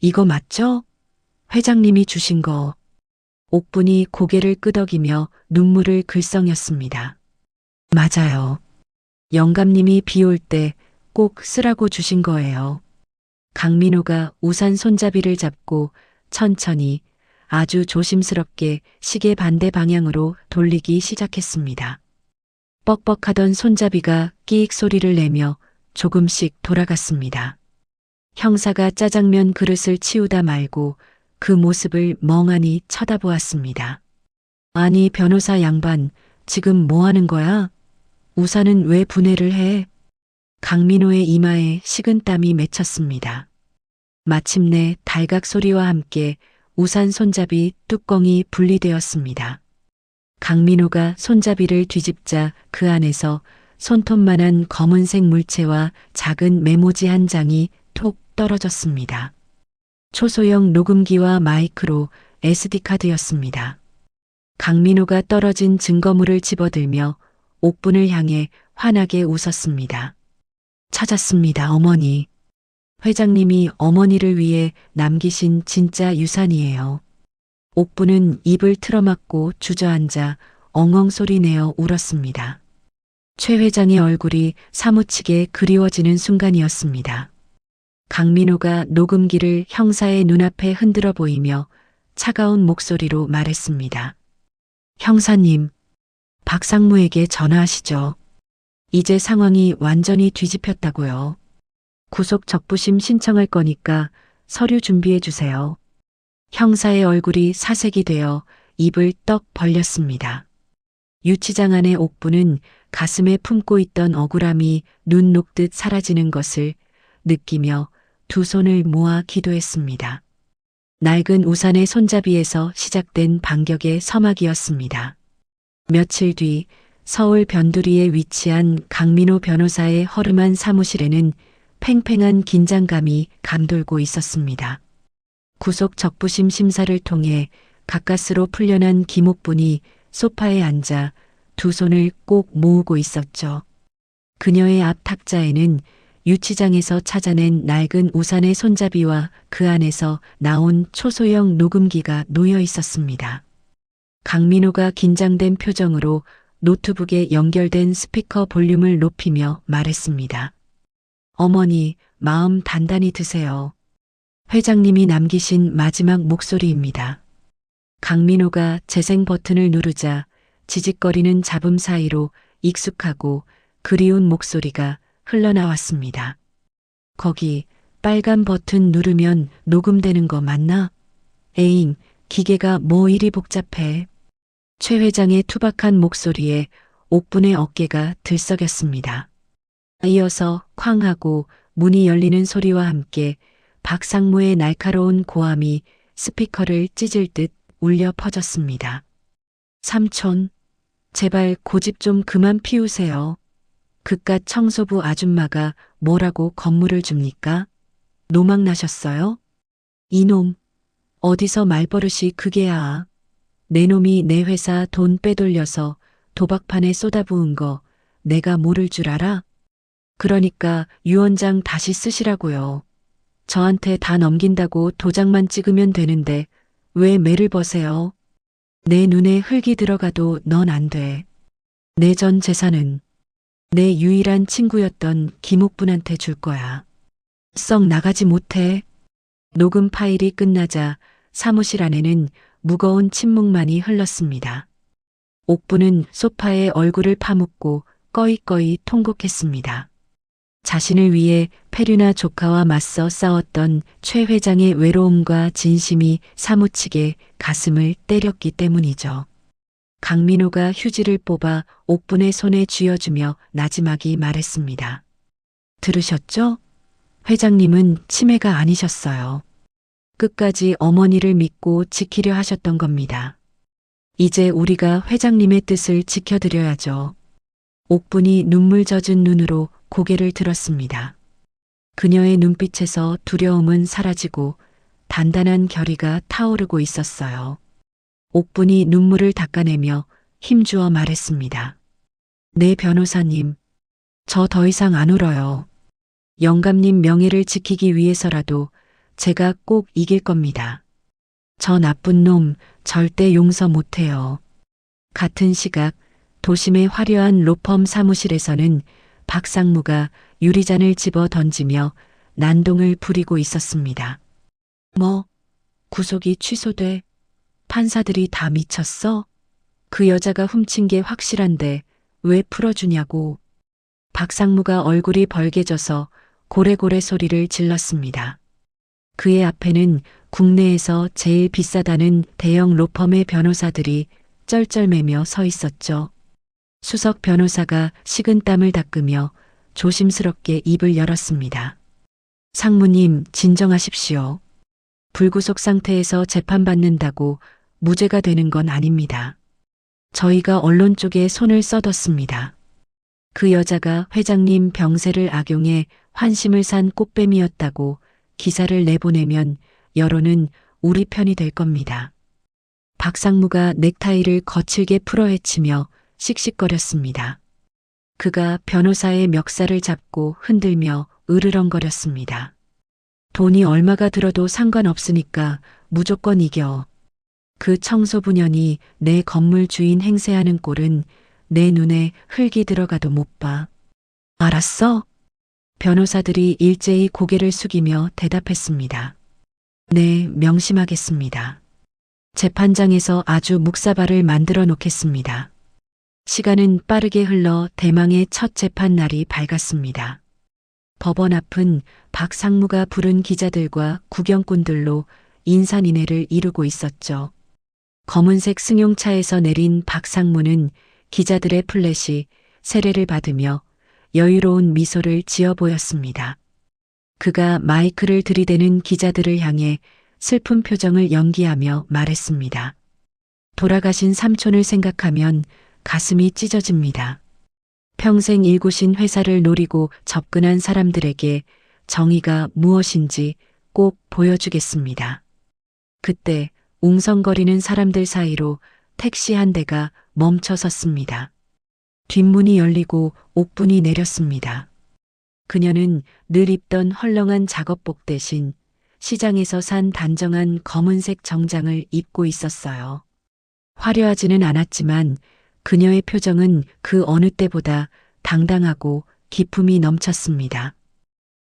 이거 맞죠? 회장님이 주신 거. 옥분이 고개를 끄덕이며 눈물을 글썽였습니다. 맞아요. 영감님이 비 올 때 꼭 쓰라고 주신 거예요. 강민호가 우산 손잡이를 잡고 천천히 아주 조심스럽게 시계 반대 방향으로 돌리기 시작했습니다. 뻑뻑하던 손잡이가 끼익 소리를 내며 조금씩 돌아갔습니다. 형사가 짜장면 그릇을 치우다 말고 그 모습을 멍하니 쳐다보았습니다. 아니 변호사 양반, 지금 뭐 하는 거야? 우산은 왜 분해를 해? 강민호의 이마에 식은땀이 맺혔습니다. 마침내 달각 소리와 함께 우산 손잡이 뚜껑이 분리되었습니다. 강민호가 손잡이를 뒤집자 그 안에서 손톱만한 검은색 물체와 작은 메모지 한 장이 톡 떨어졌습니다. 초소형 녹음기와 마이크로 SD카드였습니다. 강민호가 떨어진 증거물을 집어들며 옥분을 향해 환하게 웃었습니다. 찾았습니다, 어머니. 회장님이 어머니를 위해 남기신 진짜 유산이에요. 옥분은 입을 틀어막고 주저앉아 엉엉 소리내어 울었습니다. 최 회장의 얼굴이 사무치게 그리워지는 순간이었습니다. 강민호가 녹음기를 형사의 눈앞에 흔들어 보이며 차가운 목소리로 말했습니다. 형사님, 박상무에게 전화하시죠. 이제 상황이 완전히 뒤집혔다고요. 구속 적부심 신청할 거니까 서류 준비해 주세요. 형사의 얼굴이 사색이 되어 입을 떡 벌렸습니다. 유치장 안의 옥부는 가슴에 품고 있던 억울함이 눈 녹듯 사라지는 것을 느끼며 두 손을 모아 기도했습니다. 낡은 우산의 손잡이에서 시작된 반격의 서막이었습니다. 며칠 뒤 서울 변두리에 위치한 강민호 변호사의 허름한 사무실에는 팽팽한 긴장감이 감돌고 있었습니다. 구속 적부심 심사를 통해 가까스로 풀려난 김옥분이 소파에 앉아 두 손을 꼭 모으고 있었죠. 그녀의 앞 탁자에는 유치장에서 찾아낸 낡은 우산의 손잡이와 그 안에서 나온 초소형 녹음기가 놓여 있었습니다. 강민호가 긴장된 표정으로 노트북에 연결된 스피커 볼륨을 높이며 말했습니다. 어머니, 마음 단단히 드세요. 회장님이 남기신 마지막 목소리입니다. 강민호가 재생 버튼을 누르자 지직거리는 잡음 사이로 익숙하고 그리운 목소리가 흘러나왔습니다. 거기 빨간 버튼 누르면 녹음되는 거 맞나? 에잉, 기계가 뭐 이리 복잡해. 최 회장의 투박한 목소리에 옥분의 어깨가 들썩였습니다. 이어서 쾅 하고 문이 열리는 소리와 함께 박상무의 날카로운 고함이 스피커를 찢을 듯 울려 퍼졌습니다. 삼촌, 제발 고집 좀 그만 피우세요. 그깟 청소부 아줌마가 뭐라고 건물을 줍니까? 노망 나셨어요? 이놈, 어디서 말버릇이 그게야. 내 놈이 내 회사 돈 빼돌려서 도박판에 쏟아부은 거 내가 모를 줄 알아? 그러니까 유 원장 다시 쓰시라고요. 저한테 다 넘긴다고 도장만 찍으면 되는데 왜 매를 버세요? 내 눈에 흙이 들어가도 넌 안 돼. 내 전 재산은 내 유일한 친구였던 김옥분한테 줄 거야. 썩 나가지 못해. 녹음 파일이 끝나자 사무실 안에는 무거운 침묵만이 흘렀습니다. 옥분은 소파에 얼굴을 파묻고 꺼이꺼이 통곡했습니다. 자신을 위해 페류나 조카와 맞서 싸웠던 최 회장의 외로움과 진심이 사무치게 가슴을 때렸기 때문이죠. 강민호가 휴지를 뽑아 옥분의 손에 쥐어주며 나지막이 말했습니다. 들으셨죠? 회장님은 치매가 아니셨어요. 끝까지 어머니를 믿고 지키려 하셨던 겁니다. 이제 우리가 회장님의 뜻을 지켜드려야죠. 옥분이 눈물 젖은 눈으로 고개를 들었습니다. 그녀의 눈빛에서 두려움은 사라지고 단단한 결의가 타오르고 있었어요. 옥분이 눈물을 닦아내며 힘주어 말했습니다. 네 변호사님, 저 더 이상 안 울어요. 영감님 명예를 지키기 위해서라도 제가 꼭 이길 겁니다. 저 나쁜 놈 절대 용서 못해요. 같은 시각 도심의 화려한 로펌 사무실에서는 박상무가 유리잔을 집어 던지며 난동을 부리고 있었습니다. 뭐, 구속이 취소돼? 판사들이 다 미쳤어? 그 여자가 훔친 게 확실한데 왜 풀어주냐고. 박상무가 얼굴이 벌개져서 고래고래 소리를 질렀습니다. 그의 앞에는 국내에서 제일 비싸다는 대형 로펌의 변호사들이 쩔쩔매며 서 있었죠. 수석 변호사가 식은땀을 닦으며 조심스럽게 입을 열었습니다. 상무님, 진정하십시오. 불구속 상태에서 재판받는다고 무죄가 되는 건 아닙니다. 저희가 언론 쪽에 손을 써뒀습니다. 그 여자가 회장님 병세를 악용해 환심을 산 꽃뱀이었다고 기사를 내보내면 여론은 우리 편이 될 겁니다. 박상무가 넥타이를 거칠게 풀어헤치며 씩씩거렸습니다. 그가 변호사의 멱살을 잡고 흔들며 으르렁거렸습니다. 돈이 얼마가 들어도 상관없으니까 무조건 이겨. 그 청소부년이 내 건물 주인 행세하는 꼴은 내 눈에 흙이 들어가도 못 봐. 알았어? 변호사들이 일제히 고개를 숙이며 대답했습니다. 네, 명심하겠습니다. 재판장에서 아주 묵사발을 만들어 놓겠습니다. 시간은 빠르게 흘러 대망의 첫 재판 날이 밝았습니다. 법원 앞은 박상무가 부른 기자들과 구경꾼들로 인산인해를 이루고 있었죠. 검은색 승용차에서 내린 박상무는 기자들의 플래시 세례를 받으며 여유로운 미소를 지어 보였습니다. 그가 마이크를 들이대는 기자들을 향해 슬픈 표정을 연기하며 말했습니다. 돌아가신 삼촌을 생각하면 가슴이 찢어집니다. 평생 일구신 회사를 노리고 접근한 사람들에게 정의가 무엇인지 꼭 보여주겠습니다. 그때 웅성거리는 사람들 사이로 택시 한 대가 멈춰 섰습니다. 뒷문이 열리고 옥분이 내렸습니다. 그녀는 늘 입던 헐렁한 작업복 대신 시장에서 산 단정한 검은색 정장을 입고 있었어요. 화려하지는 않았지만 그녀의 표정은 그 어느 때보다 당당하고 기품이 넘쳤습니다.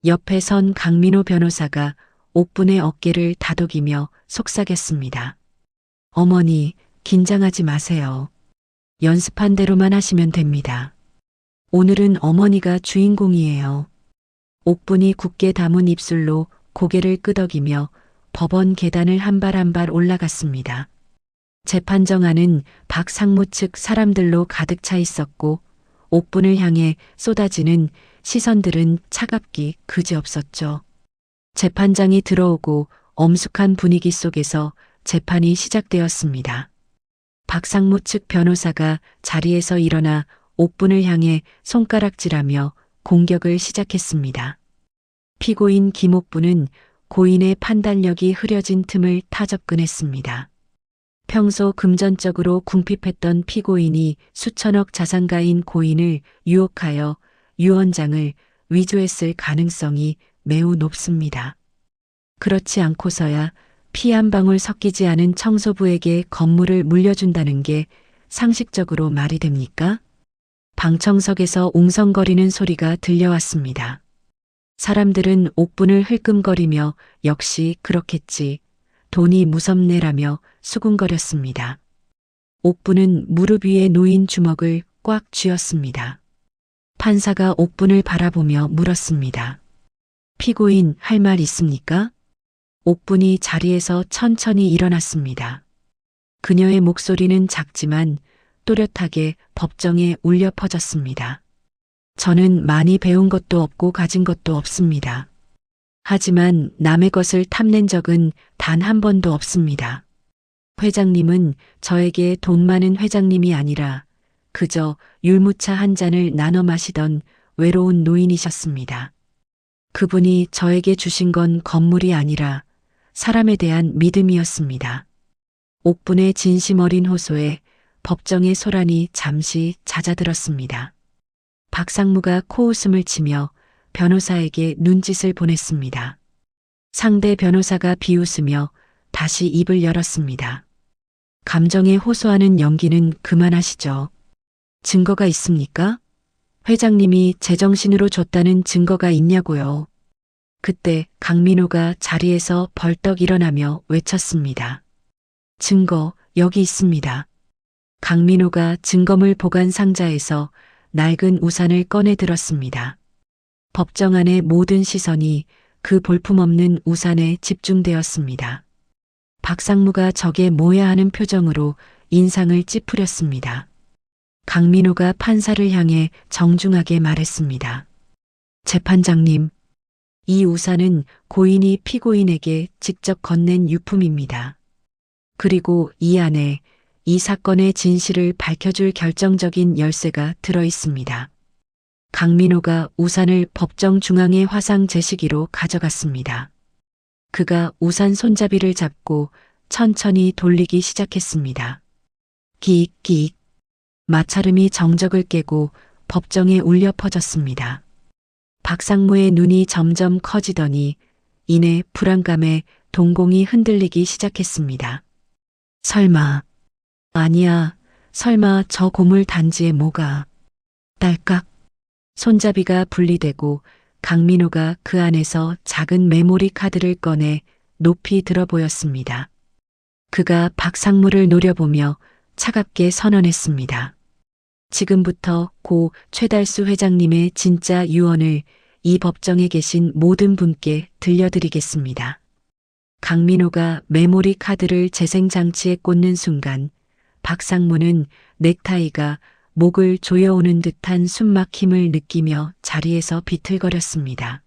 옆에 선 강민호 변호사가 옥분의 어깨를 다독이며 속삭였습니다. 어머니, 긴장하지 마세요. 연습한 대로만 하시면 됩니다. 오늘은 어머니가 주인공이에요. 옥분이 굳게 담은 입술로 고개를 끄덕이며 법원 계단을 한 발 한 발 올라갔습니다. 재판정 안은 박상무 측 사람들로 가득 차 있었고 옥분을 향해 쏟아지는 시선들은 차갑기 그지없었죠. 재판장이 들어오고 엄숙한 분위기 속에서 재판이 시작되었습니다. 박상무 측 변호사가 자리에서 일어나 옥분을 향해 손가락질하며 공격을 시작했습니다. 피고인 김옥분은 고인의 판단력이 흐려진 틈을 타 접근했습니다. 평소 금전적으로 궁핍했던 피고인이 수천억 자산가인 고인을 유혹하여 유언장을 위조했을 가능성이 매우 높습니다. 그렇지 않고서야 피 한 방울 섞이지 않은 청소부에게 건물을 물려준다는 게 상식적으로 말이 됩니까? 방청석에서 웅성거리는 소리가 들려왔습니다. 사람들은 옥분을 흘끔거리며 역시 그렇겠지. 돈이 무섭네라며 수군거렸습니다. 옥분은 무릎 위에 놓인 주먹을 꽉 쥐었습니다. 판사가 옥분을 바라보며 물었습니다. 피고인 할 말 있습니까? 옥분이 자리에서 천천히 일어났습니다. 그녀의 목소리는 작지만 또렷하게 법정에 울려 퍼졌습니다. 저는 많이 배운 것도 없고 가진 것도 없습니다. 하지만 남의 것을 탐낸 적은 단 한 번도 없습니다. 회장님은 저에게 돈 많은 회장님이 아니라 그저 율무차 한 잔을 나눠 마시던 외로운 노인이셨습니다. 그분이 저에게 주신 건 건물이 아니라 사람에 대한 믿음이었습니다. 옥분의 진심 어린 호소에 법정의 소란이 잠시 잦아들었습니다. 박상무가 코웃음을 치며 변호사에게 눈짓을 보냈습니다. 상대 변호사가 비웃으며 다시 입을 열었습니다. 감정에 호소하는 연기는 그만하시죠. 증거가 있습니까? 회장님이 제정신으로 줬다는 증거가 있냐고요. 그때 강민호가 자리에서 벌떡 일어나며 외쳤습니다. 증거 여기 있습니다. 강민호가 증거물 보관 상자에서 낡은 우산을 꺼내 들었습니다. 법정 안의 모든 시선이 그 볼품없는 우산에 집중되었습니다. 박상무가 저게 뭐야 하는 표정으로 인상을 찌푸렸습니다. 강민호가 판사를 향해 정중하게 말했습니다. 재판장님, 이 우산은 고인이 피고인에게 직접 건넨 유품입니다. 그리고 이 안에 이 사건의 진실을 밝혀줄 결정적인 열쇠가 들어 있습니다. 강민호가 우산을 법정 중앙의 화상 제시기로 가져갔습니다. 그가 우산 손잡이를 잡고 천천히 돌리기 시작했습니다. 기익기익. 마찰음이 정적을 깨고 법정에 울려 퍼졌습니다. 박상무의 눈이 점점 커지더니 이내 불안감에 동공이 흔들리기 시작했습니다. 설마, 아니야, 설마 저 고물 단지에 뭐가. 딸깍. 손잡이가 분리되고 강민호가 그 안에서 작은 메모리 카드를 꺼내 높이 들어 보였습니다. 그가 박상무를 노려보며 차갑게 선언했습니다. 지금부터 고 최달수 회장님의 진짜 유언을 이 법정에 계신 모든 분께 들려드리겠습니다. 강민호가 메모리 카드를 재생장치에 꽂는 순간 박상무는 넥타이가 목을 조여오는 듯한 숨막힘을 느끼며 자리에서 비틀거렸습니다.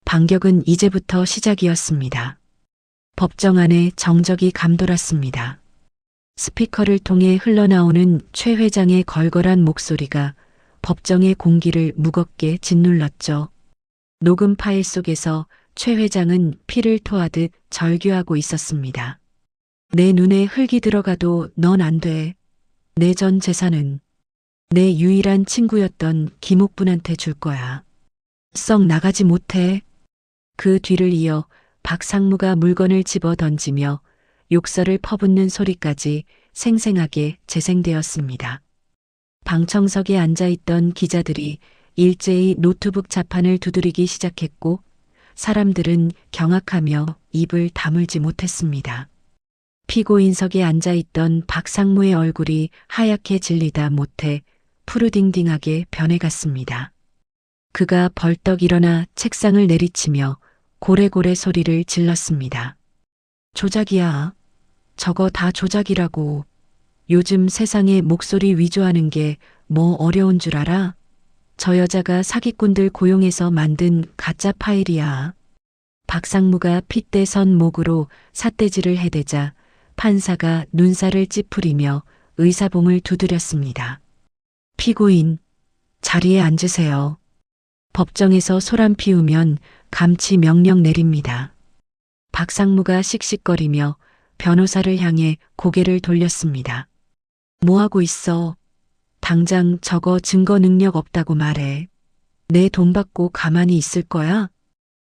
반격은 이제부터 시작이었습니다. 법정 안에 정적이 감돌았습니다. 스피커를 통해 흘러나오는 최 회장의 걸걸한 목소리가 법정의 공기를 무겁게 짓눌렀죠. 녹음 파일 속에서 최 회장은 피를 토하듯 절규하고 있었습니다. 내 눈에 흙이 들어가도 넌 안 돼. 내 전 재산은 내 유일한 친구였던 김옥분한테 줄 거야. 썩 나가지 못해. 그 뒤를 이어 박상무가 물건을 집어 던지며 욕설을 퍼붓는 소리까지 생생하게 재생되었습니다. 방청석에 앉아있던 기자들이 일제히 노트북 자판을 두드리기 시작했고 사람들은 경악하며 입을 다물지 못했습니다. 피고인석에 앉아있던 박상무의 얼굴이 하얗게 질리다 못해 푸르딩딩하게 변해갔습니다. 그가 벌떡 일어나 책상을 내리치며 고래고래 소리를 질렀습니다. 조작이야. 저거 다 조작이라고. 요즘 세상에 목소리 위조하는 게 뭐 어려운 줄 알아? 저 여자가 사기꾼들 고용해서 만든 가짜 파일이야. 박상무가 핏대선 목으로 삿대질을 해대자 판사가 눈살을 찌푸리며 의사봉을 두드렸습니다. 피고인, 자리에 앉으세요. 법정에서 소란 피우면 감치 명령 내립니다. 박상무가 씩씩거리며 변호사를 향해 고개를 돌렸습니다. 뭐하고 있어? 당장 저거 증거 능력 없다고 말해. 내 돈 받고 가만히 있을 거야?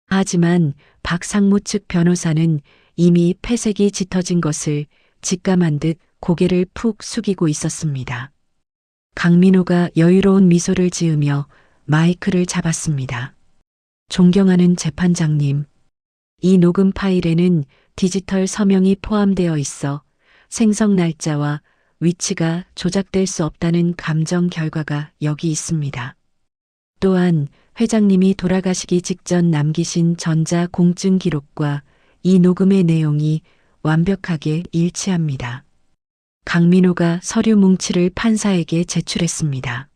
하지만 박상무 측 변호사는 이미 패색이 짙어진 것을 직감한 듯 고개를 푹 숙이고 있었습니다. 강민호가 여유로운 미소를 지으며 마이크를 잡았습니다. 존경하는 재판장님, 이 녹음 파일에는 디지털 서명이 포함되어 있어 생성 날짜와 위치가 조작될 수 없다는 감정 결과가 여기 있습니다. 또한 회장님이 돌아가시기 직전 남기신 전자 공증 기록과 이 녹음의 내용이 완벽하게 일치합니다. 강민호가 서류 뭉치를 판사에게 제출했습니다.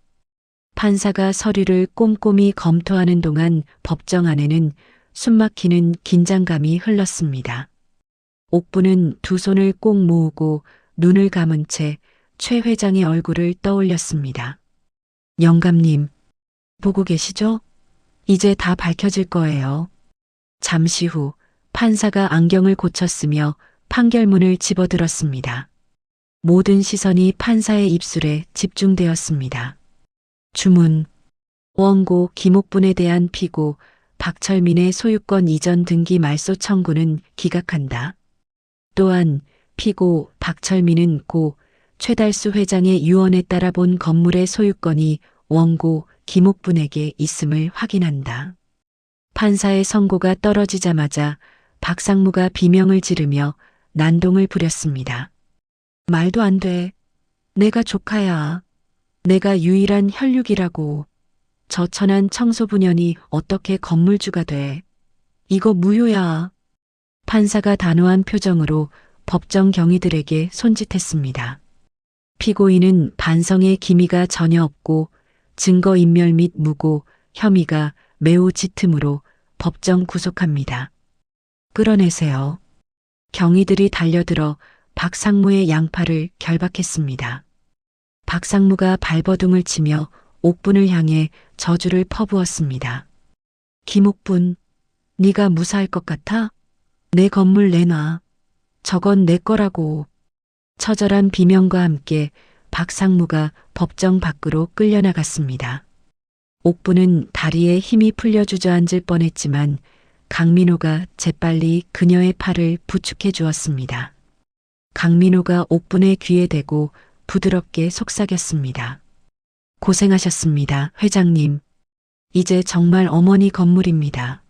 판사가 서류를 꼼꼼히 검토하는 동안 법정 안에는 숨막히는 긴장감이 흘렀습니다. 옥부는 두 손을 꼭 모으고 눈을 감은 채 최 회장의 얼굴을 떠올렸습니다. 영감님, 보고 계시죠? 이제 다 밝혀질 거예요. 잠시 후 판사가 안경을 고쳤으며 판결문을 집어들었습니다. 모든 시선이 판사의 입술에 집중되었습니다. 주문, 원고 김옥분에 대한 피고 박철민의 소유권 이전 등기 말소 청구는 기각한다. 또한 피고 박철민은 고 최달수 회장의 유언에 따라 본 건물의 소유권이 원고 김옥분에게 있음을 확인한다. 판사의 선고가 떨어지자마자 박상무가 비명을 지르며 난동을 부렸습니다. 말도 안 돼. 내가 조카야. 내가 유일한 혈육이라고. 저 천한 청소부년이 어떻게 건물주가 돼. 이거 무효야. 판사가 단호한 표정으로 법정 경위들에게 손짓했습니다. 피고인은 반성의 기미가 전혀 없고 증거인멸 및 무고, 혐의가 매우 짙으므로 법정 구속합니다. 끌어내세요. 경위들이 달려들어 박상무의 양팔을 결박했습니다. 박상무가 발버둥을 치며 옥분을 향해 저주를 퍼부었습니다. 김옥분, 네가 무사할 것 같아? 내 건물 내놔. 저건 내 거라고. 처절한 비명과 함께 박상무가 법정 밖으로 끌려나갔습니다. 옥부는 다리에 힘이 풀려 주저앉을 뻔했지만 강민호가 재빨리 그녀의 팔을 부축해 주었습니다. 강민호가 옥분의 귀에 대고 부드럽게 속삭였습니다. 고생하셨습니다, 회장님. 이제 정말 어머니 건물입니다.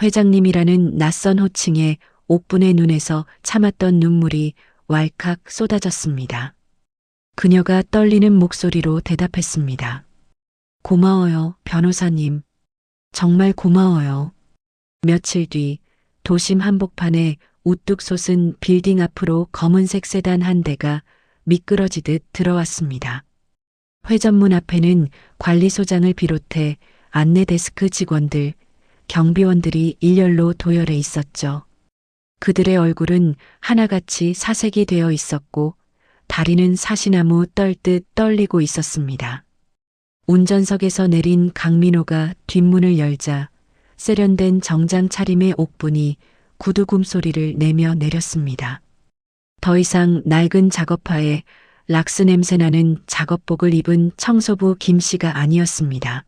회장님이라는 낯선 호칭에 옥분의 눈에서 참았던 눈물이 왈칵 쏟아졌습니다. 그녀가 떨리는 목소리로 대답했습니다. 고마워요, 변호사님. 정말 고마워요. 며칠 뒤 도심 한복판에 우뚝 솟은 빌딩 앞으로 검은색 세단 한 대가 미끄러지듯 들어왔습니다. 회전문 앞에는 관리소장을 비롯해 안내 데스크 직원들, 경비원들이 일렬로 도열해 있었죠. 그들의 얼굴은 하나같이 사색이 되어 있었고 다리는 사시나무 떨듯 떨리고 있었습니다. 운전석에서 내린 강민호가 뒷문을 열자 세련된 정장 차림의 옥분이 구두굽 소리를 내며 내렸습니다. 더 이상 낡은 작업화에 락스 냄새나는 작업복을 입은 청소부 김 씨가 아니었습니다.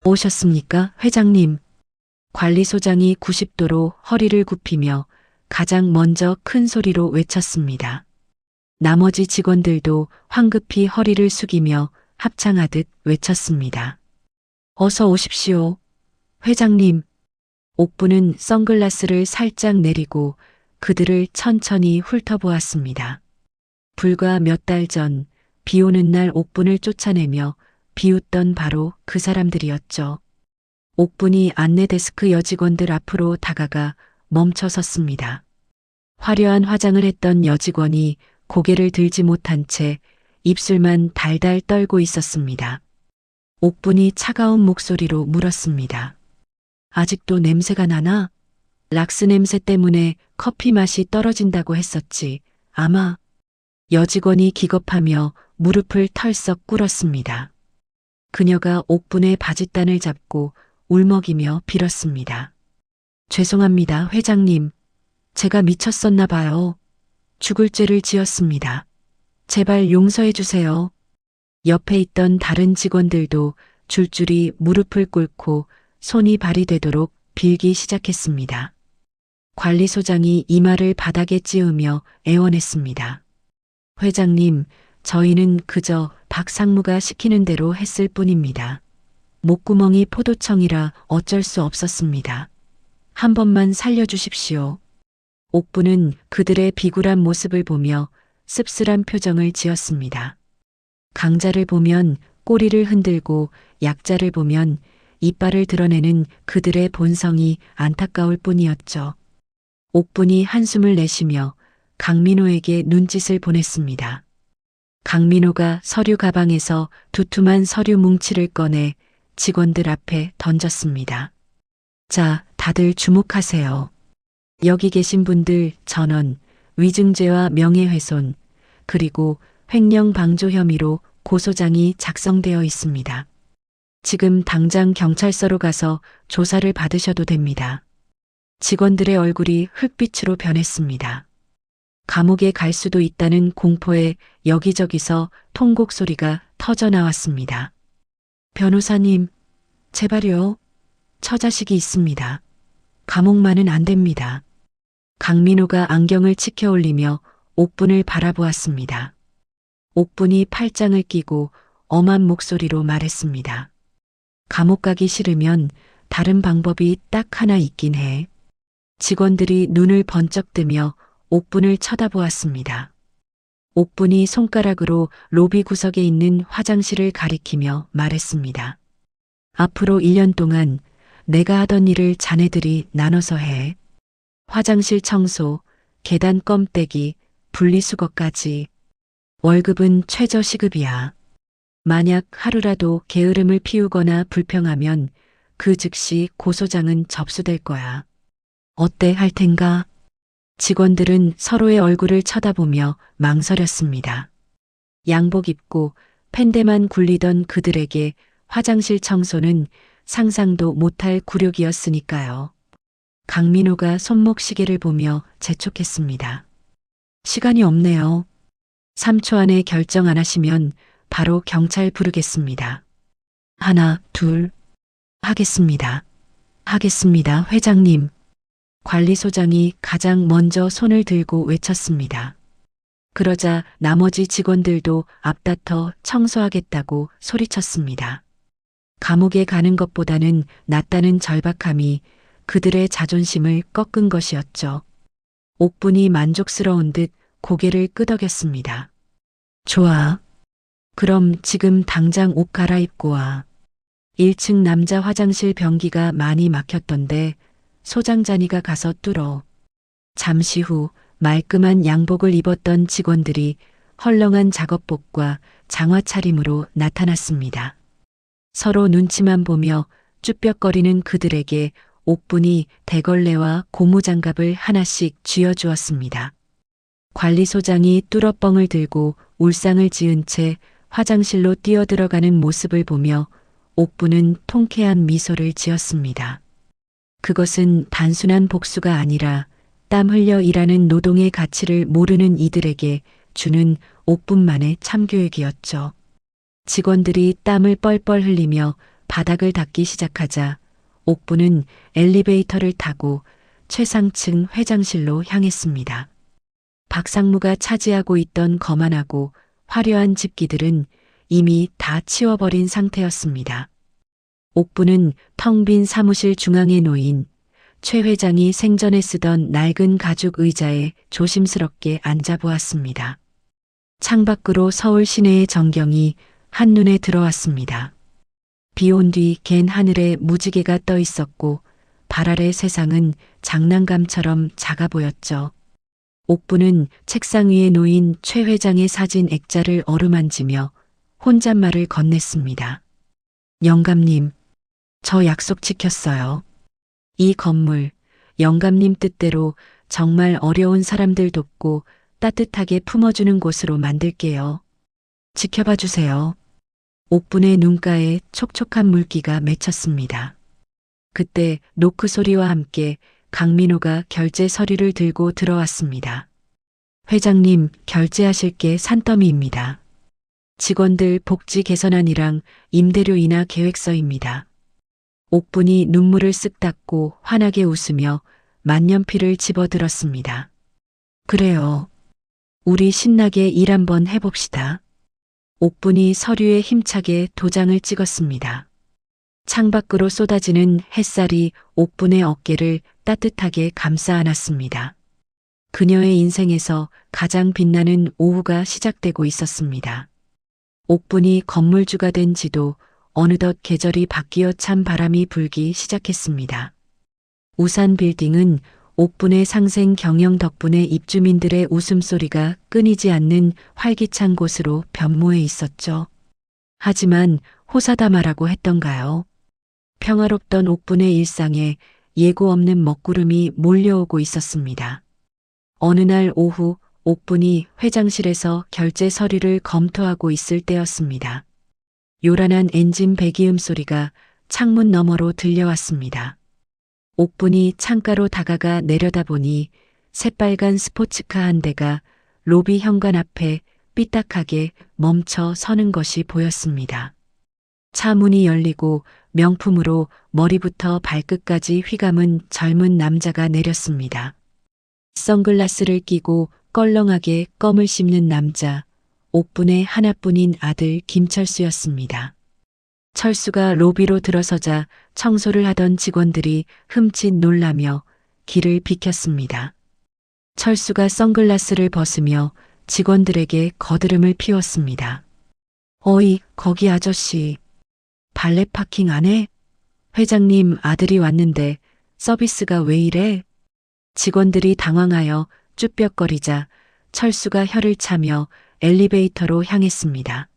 오셨습니까, 회장님? 관리소장이 90도로 허리를 굽히며 가장 먼저 큰 소리로 외쳤습니다. 나머지 직원들도 황급히 허리를 숙이며 합창하듯 외쳤습니다. 어서 오십시오. 회장님. 옥부는 선글라스를 살짝 내리고 그들을 천천히 훑어보았습니다. 불과 몇 달 전 비 오는 날 옥분을 쫓아내며 비웃던 바로 그 사람들이었죠. 옥분이 안내 데스크 여직원들 앞으로 다가가 멈춰 섰습니다. 화려한 화장을 했던 여직원이 고개를 들지 못한 채 입술만 달달 떨고 있었습니다. 옥분이 차가운 목소리로 물었습니다. 아직도 냄새가 나나? 락스 냄새 때문에 커피 맛이 떨어진다고 했었지. 아마. 여직원이 기겁하며 무릎을 털썩 꿇었습니다. 그녀가 옥분의 바짓단을 잡고 울먹이며 빌었습니다. 죄송합니다, 회장님. 제가 미쳤었나 봐요. 죽을 죄를 지었습니다. 제발 용서해 주세요. 옆에 있던 다른 직원들도 줄줄이 무릎을 꿇고 손이 발이 되도록 빌기 시작했습니다. 관리소장이 이마를 바닥에 찌우며 애원했습니다. 회장님, 저희는 그저 박상무가 시키는 대로 했을 뿐입니다. 목구멍이 포도청이라 어쩔 수 없었습니다. 한 번만 살려주십시오. 옥부는 그들의 비굴한 모습을 보며 씁쓸한 표정을 지었습니다. 강자를 보면 꼬리를 흔들고 약자를 보면 이빨을 드러내는 그들의 본성이 안타까울 뿐이었죠. 옥분이 한숨을 내쉬며 강민호에게 눈짓을 보냈습니다. 강민호가 서류 가방에서 두툼한 서류 뭉치를 꺼내 직원들 앞에 던졌습니다. 자, 다들 주목하세요. 여기 계신 분들 전원, 위증죄와 명예훼손, 그리고 횡령 방조 혐의로 고소장이 작성되어 있습니다. 지금 당장 경찰서로 가서 조사를 받으셔도 됩니다. 직원들의 얼굴이 흙빛으로 변했습니다. 감옥에 갈 수도 있다는 공포에 여기저기서 통곡 소리가 터져 나왔습니다. 변호사님, 제발요. 처자식이 있습니다. 감옥만은 안 됩니다. 강민호가 안경을 치켜 올리며 옥분을 바라보았습니다. 옥분이 팔짱을 끼고 엄한 목소리로 말했습니다. 감옥 가기 싫으면 다른 방법이 딱 하나 있긴 해. 직원들이 눈을 번쩍 뜨며 옥분을 쳐다보았습니다. 옥분이 손가락으로 로비 구석에 있는 화장실을 가리키며 말했습니다. 앞으로 1년 동안 내가 하던 일을 자네들이 나눠서 해. 화장실 청소, 계단 껌떼기, 분리수거까지. 월급은 최저 시급이야. 만약 하루라도 게으름을 피우거나 불평하면 그 즉시 고소장은 접수될 거야. 어때 할 텐가? 직원들은 서로의 얼굴을 쳐다보며 망설였습니다. 양복 입고 펜대만 굴리던 그들에게 화장실 청소는 상상도 못할 굴욕이었으니까요. 강민호가 손목 시계를 보며 재촉했습니다. 시간이 없네요. 3초 안에 결정 안 하시면 바로 경찰 부르겠습니다. 하나, 둘. 하겠습니다. 하겠습니다, 회장님. 관리소장이 가장 먼저 손을 들고 외쳤습니다. 그러자 나머지 직원들도 앞다퉈 청소하겠다고 소리쳤습니다. 감옥에 가는 것보다는 낫다는 절박함이 그들의 자존심을 꺾은 것이었죠. 옥분이 만족스러운 듯 고개를 끄덕였습니다. 좋아. 그럼 지금 당장 옷 갈아입고 와. 1층 남자 화장실 변기가 많이 막혔던데 소장 자니가 가서 뚫어. 잠시 후 말끔한 양복을 입었던 직원들이 헐렁한 작업복과 장화 차림으로 나타났습니다. 서로 눈치만 보며 쭈뼛거리는 그들에게 옥분이 대걸레와 고무장갑을 하나씩 쥐어주었습니다. 관리소장이 뚫어뻥을 들고 울상을 지은 채 화장실로 뛰어들어가는 모습을 보며 옥분은 통쾌한 미소를 지었습니다. 그것은 단순한 복수가 아니라 땀 흘려 일하는 노동의 가치를 모르는 이들에게 주는 옥분만의 참교육이었죠. 직원들이 땀을 뻘뻘 흘리며 바닥을 닦기 시작하자 옥분은 엘리베이터를 타고 최상층 회장실로 향했습니다. 박상무가 차지하고 있던 거만하고 화려한 집기들은 이미 다 치워버린 상태였습니다. 옥분은 텅 빈 사무실 중앙에 놓인 최 회장이 생전에 쓰던 낡은 가죽 의자에 조심스럽게 앉아보았습니다. 창밖으로 서울 시내의 전경이 한눈에 들어왔습니다. 비 온 뒤 갠 하늘에 무지개가 떠 있었고 발 아래 세상은 장난감처럼 작아 보였죠. 옥분은 책상 위에 놓인 최 회장의 사진 액자를 어루만지며 혼잣말을 건넸습니다. 영감님, 저 약속 지켰어요. 이 건물, 영감님 뜻대로 정말 어려운 사람들 돕고 따뜻하게 품어주는 곳으로 만들게요. 지켜봐 주세요. 옥분의 눈가에 촉촉한 물기가 맺혔습니다. 그때 노크 소리와 함께 강민호가 결제 서류를 들고 들어왔습니다. 회장님, 결제하실 게 산더미입니다. 직원들 복지 개선안이랑 임대료 인하 계획서입니다. 옥분이 눈물을 쓱 닦고 환하게 웃으며 만년필을 집어들었습니다. 그래요. 우리 신나게 일 한번 해봅시다. 옥분이 서류에 힘차게 도장을 찍었습니다. 창밖으로 쏟아지는 햇살이 옥분의 어깨를 따뜻하게 감싸 안았습니다. 그녀의 인생에서 가장 빛나는 오후가 시작되고 있었습니다. 옥분이 건물주가 된 지도 어느덧 계절이 바뀌어 찬 바람이 불기 시작했습니다. 우산 빌딩은 옥분의 상생 경영 덕분에 입주민들의 웃음소리가 끊이지 않는 활기찬 곳으로 변모해 있었죠. 하지만 호사다마라고 했던가요? 평화롭던 옥분의 일상에 예고 없는 먹구름이 몰려오고 있었습니다. 어느 날 오후 옥분이 회장실에서 결제 서류를 검토하고 있을 때였습니다. 요란한 엔진 배기음 소리가 창문 너머로 들려왔습니다. 옥분이 창가로 다가가 내려다보니 새빨간 스포츠카 한 대가 로비 현관 앞에 삐딱하게 멈춰 서는 것이 보였습니다. 차 문이 열리고 명품으로 머리부터 발끝까지 휘감은 젊은 남자가 내렸습니다. 선글라스를 끼고 껄렁하게 껌을 씹는 남자, 옥분의 하나뿐인 아들 김철수였습니다. 철수가 로비로 들어서자 청소를 하던 직원들이 흠칫 놀라며 길을 비켰습니다. 철수가 선글라스를 벗으며 직원들에게 거드름을 피웠습니다. 어이, 거기 아저씨. 발레 파킹 안 해? 회장님 아들이 왔는데 서비스가 왜 이래? 직원들이 당황하여 쭈뼛거리자 철수가 혀를 차며 엘리베이터로 향했습니다.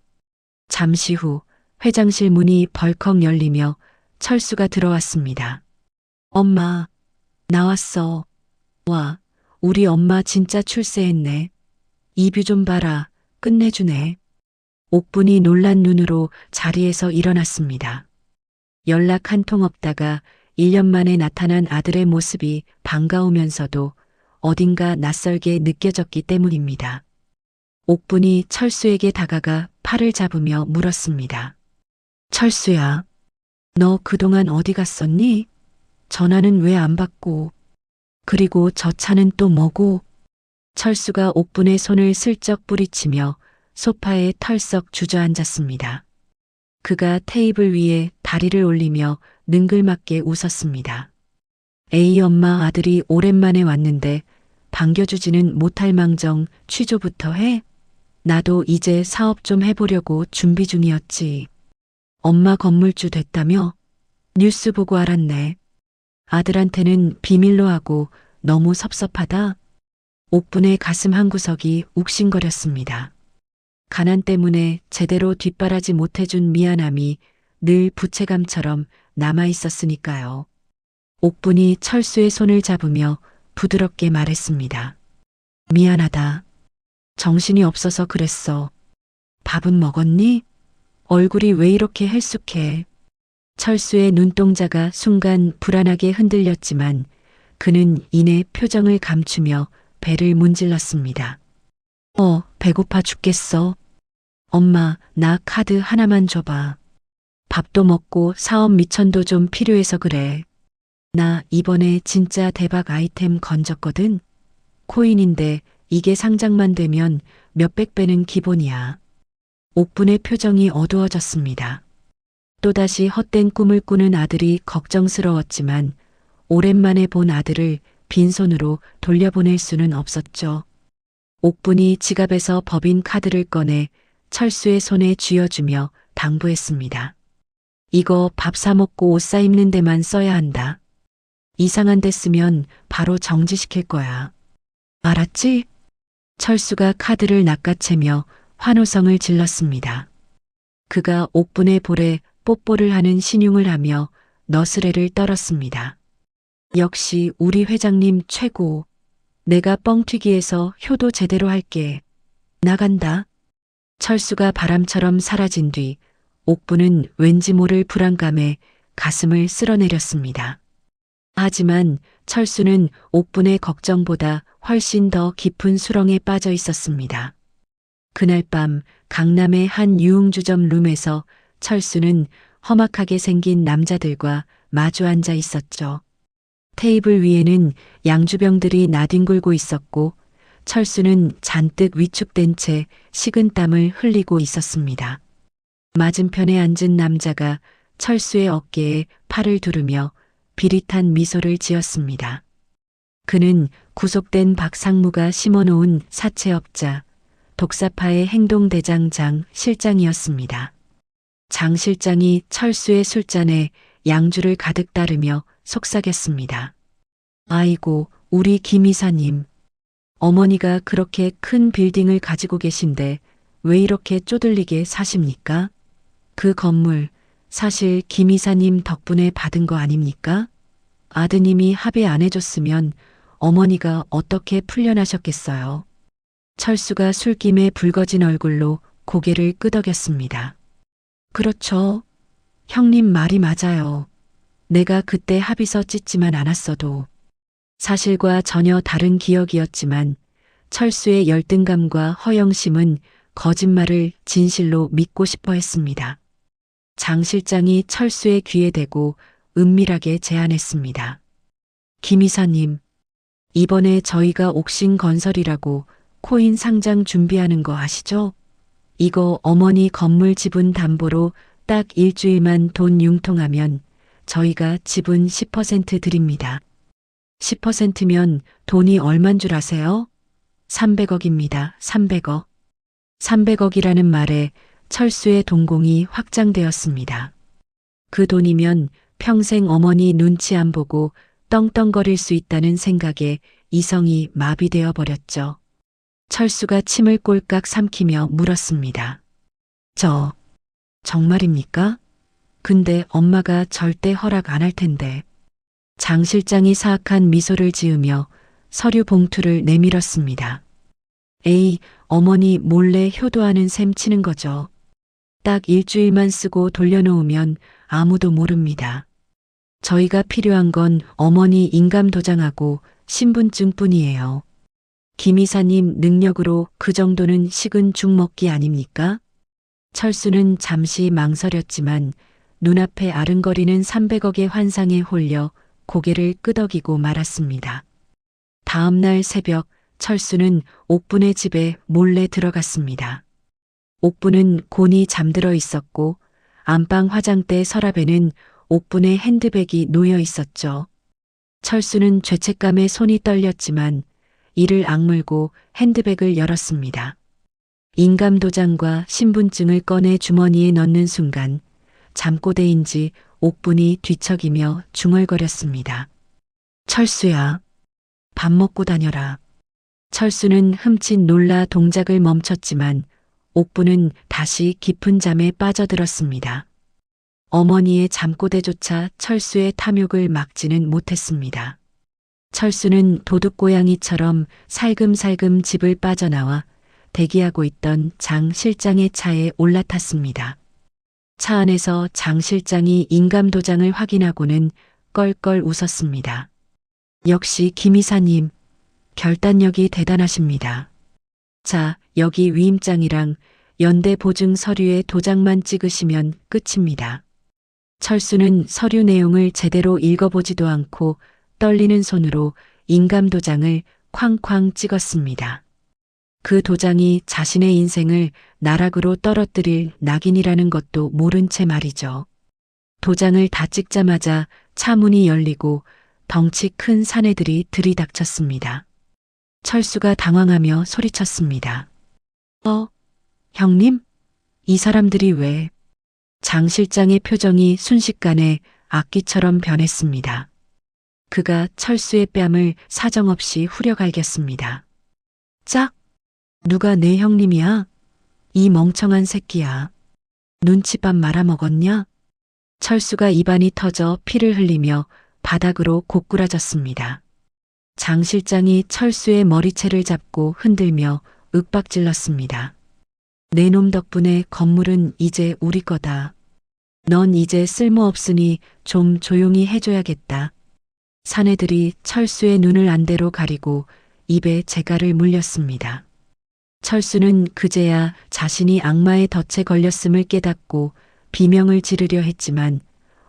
잠시 후 회장실 문이 벌컥 열리며 철수가 들어왔습니다. 엄마, 나왔어. 와, 우리 엄마 진짜 출세했네. 이 뷰 좀 봐라. 끝내주네. 옥분이 놀란 눈으로 자리에서 일어났습니다. 연락 한 통 없다가 1년 만에 나타난 아들의 모습이 반가우면서도 어딘가 낯설게 느껴졌기 때문입니다. 옥분이 철수에게 다가가 팔을 잡으며 물었습니다. 철수야, 너 그동안 어디 갔었니? 전화는 왜 안 받고? 그리고 저 차는 또 뭐고? 철수가 옥분의 손을 슬쩍 뿌리치며 소파에 털썩 주저앉았습니다. 그가 테이블 위에 다리를 올리며 능글맞게 웃었습니다. 에이 엄마 아들이 오랜만에 왔는데 반겨주지는 못할 망정 취조부터 해? 나도 이제 사업 좀 해보려고 준비 중이었지. 엄마 건물주 됐다며? 뉴스 보고 알았네. 아들한테는 비밀로 하고 너무 섭섭하다. 옥분의 가슴 한구석이 욱신거렸습니다. 가난 때문에 제대로 뒷바라지 못해준 미안함이 늘 부채감처럼 남아 있었으니까요. 옥분이 철수의 손을 잡으며 부드럽게 말했습니다. 미안하다. 정신이 없어서 그랬어. 밥은 먹었니? 얼굴이 왜 이렇게 헬쑥해? 철수의 눈동자가 순간 불안하게 흔들렸지만 그는 이내 표정을 감추며 배를 문질렀습니다. 배고파 죽겠어. 엄마, 나 카드 하나만 줘봐. 밥도 먹고 사업 미천도 좀 필요해서 그래. 나 이번에 진짜 대박 아이템 건졌거든. 코인인데 이게 상장만 되면 몇백 배는 기본이야. 옥분의 표정이 어두워졌습니다. 또다시 헛된 꿈을 꾸는 아들이 걱정스러웠지만 오랜만에 본 아들을 빈손으로 돌려보낼 수는 없었죠. 옥분이 지갑에서 법인 카드를 꺼내 철수의 손에 쥐어주며 당부했습니다. 이거 밥 사 먹고 옷 사 입는 데만 써야 한다. 이상한 데 쓰면 바로 정지시킬 거야. 알았지? 철수가 카드를 낚아채며 환호성을 질렀습니다. 그가 옥분의 볼에 뽀뽀를 하는 신용을 하며 너스레를 떨었습니다. 역시 우리 회장님 최고. 내가 뻥튀기해서 효도 제대로 할게. 나간다. 철수가 바람처럼 사라진 뒤 옥분은 왠지 모를 불안감에 가슴을 쓸어내렸습니다. 하지만 철수는 옥분의 걱정보다 훨씬 더 깊은 수렁에 빠져 있었습니다. 그날 밤 강남의 한 유흥주점 룸에서 철수는 험악하게 생긴 남자들과 마주 앉아 있었죠. 테이블 위에는 양주병들이 나뒹굴고 있었고 철수는 잔뜩 위축된 채 식은땀을 흘리고 있었습니다. 맞은편에 앉은 남자가 철수의 어깨에 팔을 두르며 비릿한 미소를 지었습니다. 그는 구속된 박상무가 심어놓은 사채업자 독사파의 행동대장 실장이었습니다. 장 실장이 철수의 술잔에 양주를 가득 따르며 속삭였습니다. 아이고, 우리 김 이사님. 어머니가 그렇게 큰 빌딩을 가지고 계신데 왜 이렇게 쪼들리게 사십니까? 그 건물 사실 김 이사님 덕분에 받은 거 아닙니까? 아드님이 합의 안 해줬으면 어머니가 어떻게 풀려나셨겠어요. 철수가 술김에 붉어진 얼굴로 고개를 끄덕였습니다. 그렇죠. 형님 말이 맞아요. 내가 그때 합의서 찢지만 않았어도 사실과 전혀 다른 기억이었지만 철수의 열등감과 허영심은 거짓말을 진실로 믿고 싶어 했습니다. 장 실장이 철수의 귀에 대고 은밀하게 제안했습니다. 김 이사님, 이번에 저희가 옥신건설이라고 코인 상장 준비하는 거 아시죠? 이거 어머니 건물 지분 담보로 딱 일주일만 돈 융통하면 저희가 지분 10% 드립니다. 10%면 돈이 얼만 줄 아세요? 300억입니다. 300억. 300억이라는 말에 철수의 동공이 확장되었습니다. 그 돈이면 평생 어머니 눈치 안 보고 떵떵거릴 수 있다는 생각에 이성이 마비되어 버렸죠. 철수가 침을 꼴깍 삼키며 물었습니다. 정말입니까? 근데 엄마가 절대 허락 안 할 텐데. 장 실장이 사악한 미소를 지으며 서류 봉투를 내밀었습니다. 에이, 어머니 몰래 효도하는 셈 치는 거죠. 딱 일주일만 쓰고 돌려놓으면 아무도 모릅니다. 저희가 필요한 건 어머니 인감 도장하고 신분증뿐이에요. 김 이사님 능력으로 그 정도는 식은 죽 먹기 아닙니까? 철수는 잠시 망설였지만 눈앞에 아른거리는 300억의 환상에 홀려 고개를 끄덕이고 말았습니다. 다음 날 새벽 철수는 옥분의 집에 몰래 들어갔습니다. 옥분은 곤히 잠들어 있었고 안방 화장대 서랍에는 옥분의 핸드백이 놓여 있었죠. 철수는 죄책감에 손이 떨렸지만 이를 악물고 핸드백을 열었습니다. 인감도장과 신분증을 꺼내 주머니에 넣는 순간 잠꼬대인지 옥분이 뒤척이며 중얼거렸습니다. 철수야, 밥 먹고 다녀라. 철수는 흠칫 놀라 동작을 멈췄지만 옥분은 다시 깊은 잠에 빠져들었습니다. 어머니의 잠꼬대조차 철수의 탐욕을 막지는 못했습니다. 철수는 도둑고양이처럼 살금살금 집을 빠져나와 대기하고 있던 장 실장의 차에 올라탔습니다. 차 안에서 장 실장이 인감도장을 확인하고는 껄껄 웃었습니다. 역시 김 이사님, 결단력이 대단하십니다. 자, 여기 위임장이랑 연대 보증 서류에 도장만 찍으시면 끝입니다. 철수는 서류 내용을 제대로 읽어보지도 않고 떨리는 손으로 인감도장을 쾅쾅 찍었습니다. 그 도장이 자신의 인생을 나락으로 떨어뜨릴 낙인이라는 것도 모른 채 말이죠. 도장을 다 찍자마자 차 문이 열리고 덩치 큰 사내들이 들이닥쳤습니다. 철수가 당황하며 소리쳤습니다. 형님? 이 사람들이 왜? 장 실장의 표정이 순식간에 악기처럼 변했습니다. 그가 철수의 뺨을 사정없이 후려갈겼습니다. 짝! 누가 내 형님이야? 이 멍청한 새끼야. 눈칫밥 말아먹었냐? 철수가 입안이 터져 피를 흘리며 바닥으로 고꾸라졌습니다. 장 실장이 철수의 머리채를 잡고 흔들며 윽박질렀습니다. 내 놈 덕분에 건물은 이제 우리 거다. 넌 이제 쓸모없으니 좀 조용히 해줘야겠다. 사내들이 철수의 눈을 안대로 가리고 입에 재갈을 물렸습니다. 철수는 그제야 자신이 악마의 덫에 걸렸음을 깨닫고 비명을 지르려 했지만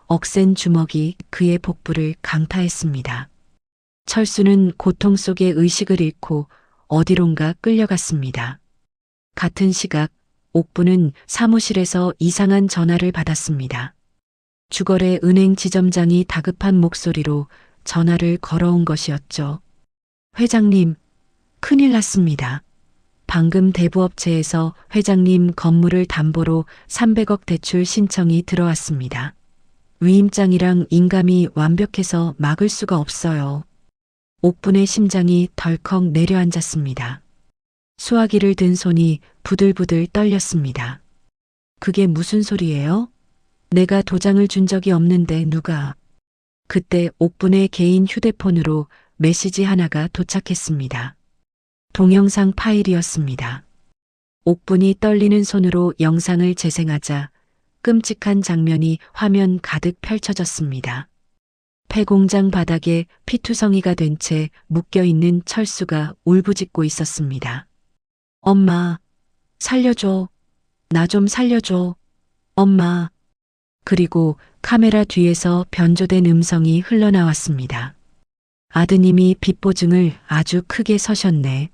억센 주먹이 그의 복부를 강타했습니다. 철수는 고통 속에 의식을 잃고 어디론가 끌려갔습니다. 같은 시각 옥부는 사무실에서 이상한 전화를 받았습니다. 주거래 은행 지점장이 다급한 목소리로 전화를 걸어온 것이었죠. 회장님, 큰일 났습니다. 방금 대부업체에서 회장님 건물을 담보로 300억 대출 신청이 들어왔습니다. 위임장이랑 인감이 완벽해서 막을 수가 없어요. 옥분의 심장이 덜컥 내려앉았습니다. 수화기를 든 손이 부들부들 떨렸습니다. 그게 무슨 소리예요? 내가 도장을 준 적이 없는데 누가? 그때 옥분의 개인 휴대폰으로 메시지 하나가 도착했습니다. 동영상 파일이었습니다. 옥분이 떨리는 손으로 영상을 재생하자 끔찍한 장면이 화면 가득 펼쳐졌습니다. 폐공장 바닥에 피투성이가 된 채 묶여있는 철수가 울부짖고 있었습니다. 엄마, 살려줘. 나 좀 살려줘. 엄마. 그리고 카메라 뒤에서 변조된 음성이 흘러나왔습니다. 아드님이 빚보증을 아주 크게 서셨네.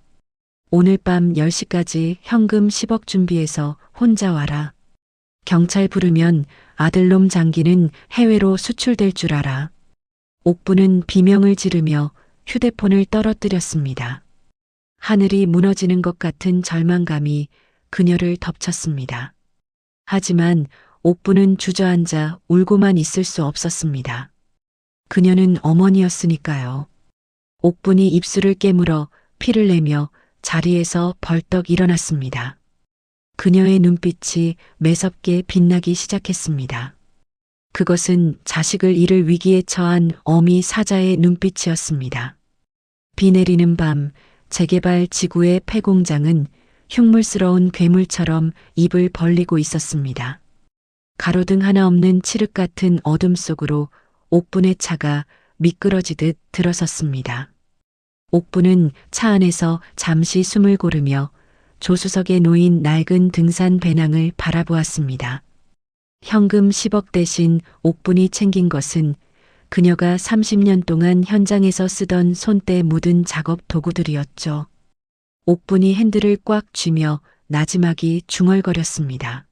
오늘 밤 10시까지 현금 10억 준비해서 혼자 와라. 경찰 부르면 아들놈 장기는 해외로 수출될 줄 알아. 옥부는 비명을 지르며 휴대폰을 떨어뜨렸습니다. 하늘이 무너지는 것 같은 절망감이 그녀를 덮쳤습니다. 하지만 옥부는 주저앉아 울고만 있을 수 없었습니다. 그녀는 어머니였으니까요. 옥분이 입술을 깨물어 피를 내며 자리에서 벌떡 일어났습니다. 그녀의 눈빛이 매섭게 빛나기 시작했습니다. 그것은 자식을 잃을 위기에 처한 어미 사자의 눈빛이었습니다. 비 내리는 밤 재개발 지구의 폐공장은 흉물스러운 괴물처럼 입을 벌리고 있었습니다. 가로등 하나 없는 칠흑 같은 어둠 속으로 옥분의 차가 미끄러지듯 들어섰습니다. 옥분은 차 안에서 잠시 숨을 고르며 조수석에 놓인 낡은 등산 배낭을 바라보았습니다. 현금 10억 대신 옥분이 챙긴 것은 그녀가 30년 동안 현장에서 쓰던 손때 묻은 작업 도구들이었죠. 옥분이 핸들을 꽉 쥐며 나지막이 중얼거렸습니다.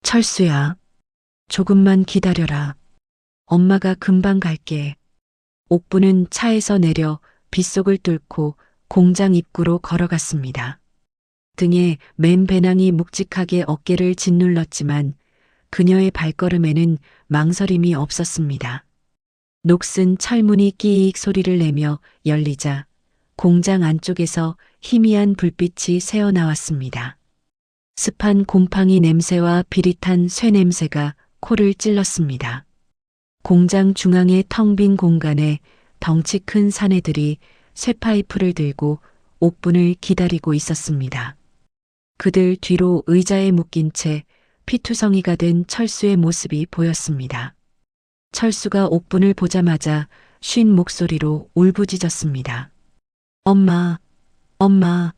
철수야, 조금만 기다려라. 엄마가 금방 갈게. 옥분은 차에서 내려 빗속을 뚫고 공장 입구로 걸어갔습니다. 등에 맨 배낭이 묵직하게 어깨를 짓눌렀지만 그녀의 발걸음에는 망설임이 없었습니다. 녹슨 철문이 끼익 소리를 내며 열리자 공장 안쪽에서 희미한 불빛이 새어나왔습니다. 습한 곰팡이 냄새와 비릿한 쇠 냄새가 코를 찔렀습니다. 공장 중앙의 텅 빈 공간에 덩치 큰 사내들이 쇠파이프를 들고 옥분을 기다리고 있었습니다. 그들 뒤로 의자에 묶인 채 피투성이가 된 철수의 모습이 보였습니다. 철수가 옥분을 보자마자 쉰 목소리로 울부짖었습니다. 엄마, 엄마,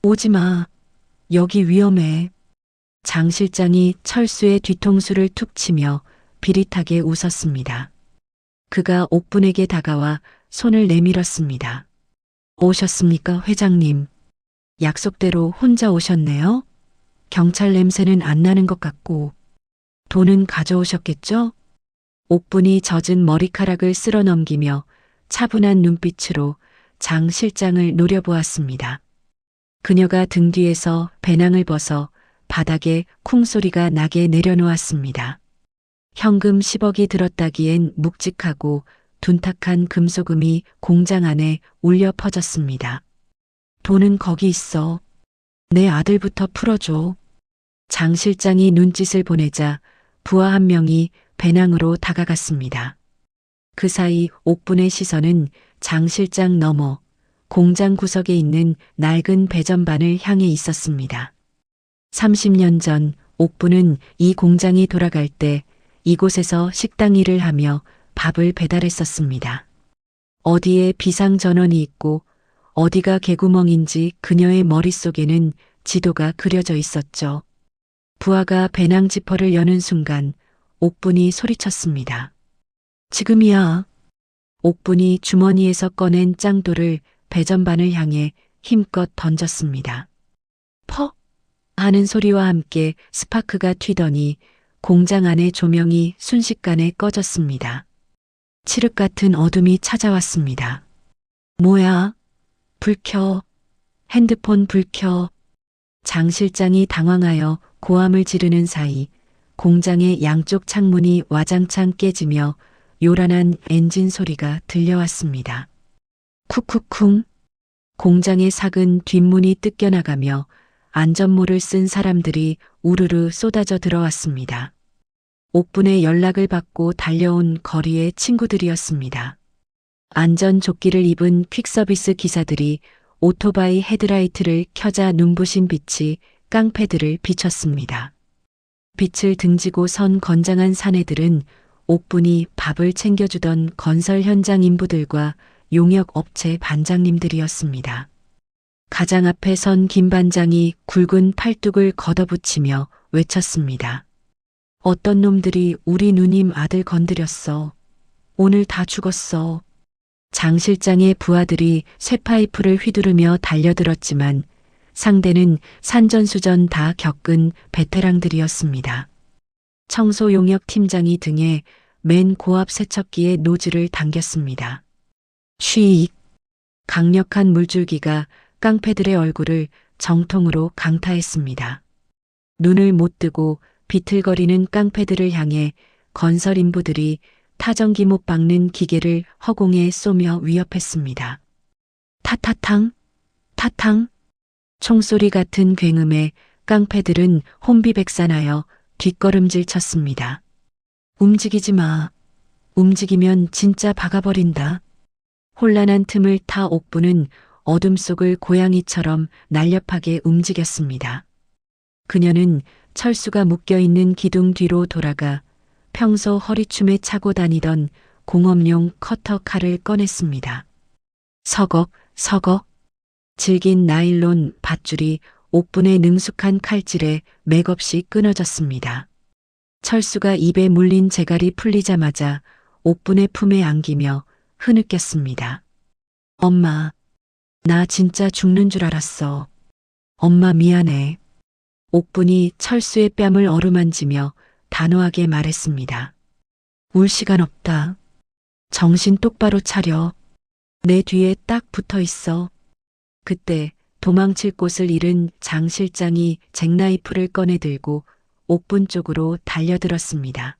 오지 마. 여기 위험해. 장 실장이 철수의 뒤통수를 툭 치며 비릿하게 웃었습니다. 그가 옥분에게 다가와 손을 내밀었습니다. 오셨습니까, 회장님? 약속대로 혼자 오셨네요? 경찰 냄새는 안 나는 것 같고. 돈은 가져오셨겠죠? 옥분이 젖은 머리카락을 쓸어 넘기며 차분한 눈빛으로 장 실장을 노려보았습니다. 그녀가 등 뒤에서 배낭을 벗어 바닥에 쿵소리가 나게 내려놓았습니다. 현금 10억이 들었다기엔 묵직하고 둔탁한 금소금이 공장 안에 울려 퍼졌습니다. 돈은 거기 있어. 내 아들부터 풀어줘. 장 실장이 눈짓을 보내자 부하 한 명이 배낭으로 다가갔습니다. 그 사이 옥분의 시선은 장 실장 너머 공장 구석에 있는 낡은 배전반을 향해 있었습니다. 30년 전 옥분은 이 공장이 돌아갈 때 이곳에서 식당 일을 하며 밥을 배달했었습니다. 어디에 비상전원이 있고 어디가 개구멍인지 그녀의 머릿속에는 지도가 그려져 있었죠. 부하가 배낭 지퍼를 여는 순간 옥분이 소리쳤습니다. 지금이야. 옥분이 주머니에서 꺼낸 짱돌을 배전반을 향해 힘껏 던졌습니다. 퍽 하는 소리와 함께 스파크가 튀더니 공장 안의 조명이 순식간에 꺼졌습니다. 칠흑 같은 어둠이 찾아왔습니다. 뭐야? 불 켜. 핸드폰 불 켜. 장 실장이 당황하여 고함을 지르는 사이 공장의 양쪽 창문이 와장창 깨지며 요란한 엔진 소리가 들려왔습니다. 쿡쿡쿵. 공장의 작은 뒷문이 뜯겨나가며 안전모를 쓴 사람들이 우르르 쏟아져 들어왔습니다. 옥분의 연락을 받고 달려온 거리의 친구들이었습니다. 안전조끼를 입은 퀵서비스 기사들이 오토바이 헤드라이트를 켜자 눈부신 빛이 깡패들을 비췄습니다. 빛을 등지고 선 건장한 사내들은 옥분이 밥을 챙겨주던 건설 현장 인부들과 용역 업체 반장님들이었습니다. 가장 앞에 선 김 반장이 굵은 팔뚝을 걷어붙이며 외쳤습니다. 어떤 놈들이 우리 누님 아들 건드렸어. 오늘 다 죽었어. 장 실장의 부하들이 쇠파이프를 휘두르며 달려들었지만 상대는 산전수전 다 겪은 베테랑들이었습니다. 청소용역 팀장이 등에 맨 고압 세척기의 노즐을 당겼습니다. 쉬익. 강력한 물줄기가 깡패들의 얼굴을 정통으로 강타했습니다. 눈을 못 뜨고 비틀거리는 깡패들을 향해 건설 인부들이 타전기 못 박는 기계를 허공에 쏘며 위협했습니다. 타타탕, 타탕. 총소리 같은 굉음에 깡패들은 혼비백산하여 뒷걸음질 쳤습니다. 움직이지 마. 움직이면 진짜 박아버린다. 혼란한 틈을 타 옥분은 어둠 속을 고양이처럼 날렵하게 움직였습니다. 그녀는 철수가 묶여있는 기둥 뒤로 돌아가 평소 허리춤에 차고 다니던 공업용 커터 칼을 꺼냈습니다. 서걱, 서걱. 질긴 나일론 밧줄이 옥분의 능숙한 칼질에 맥없이 끊어졌습니다. 철수가 입에 물린 재갈이 풀리자마자 옥분의 품에 안기며 흐느꼈습니다. 엄마, 나 진짜 죽는 줄 알았어. 엄마 미안해. 옥분이 철수의 뺨을 어루만지며 단호하게 말했습니다. 울 시간 없다. 정신 똑바로 차려. 내 뒤에 딱 붙어 있어. 그때 도망칠 곳을 잃은 장 실장이 잭나이프를 꺼내 들고 옥분 쪽으로 달려들었습니다.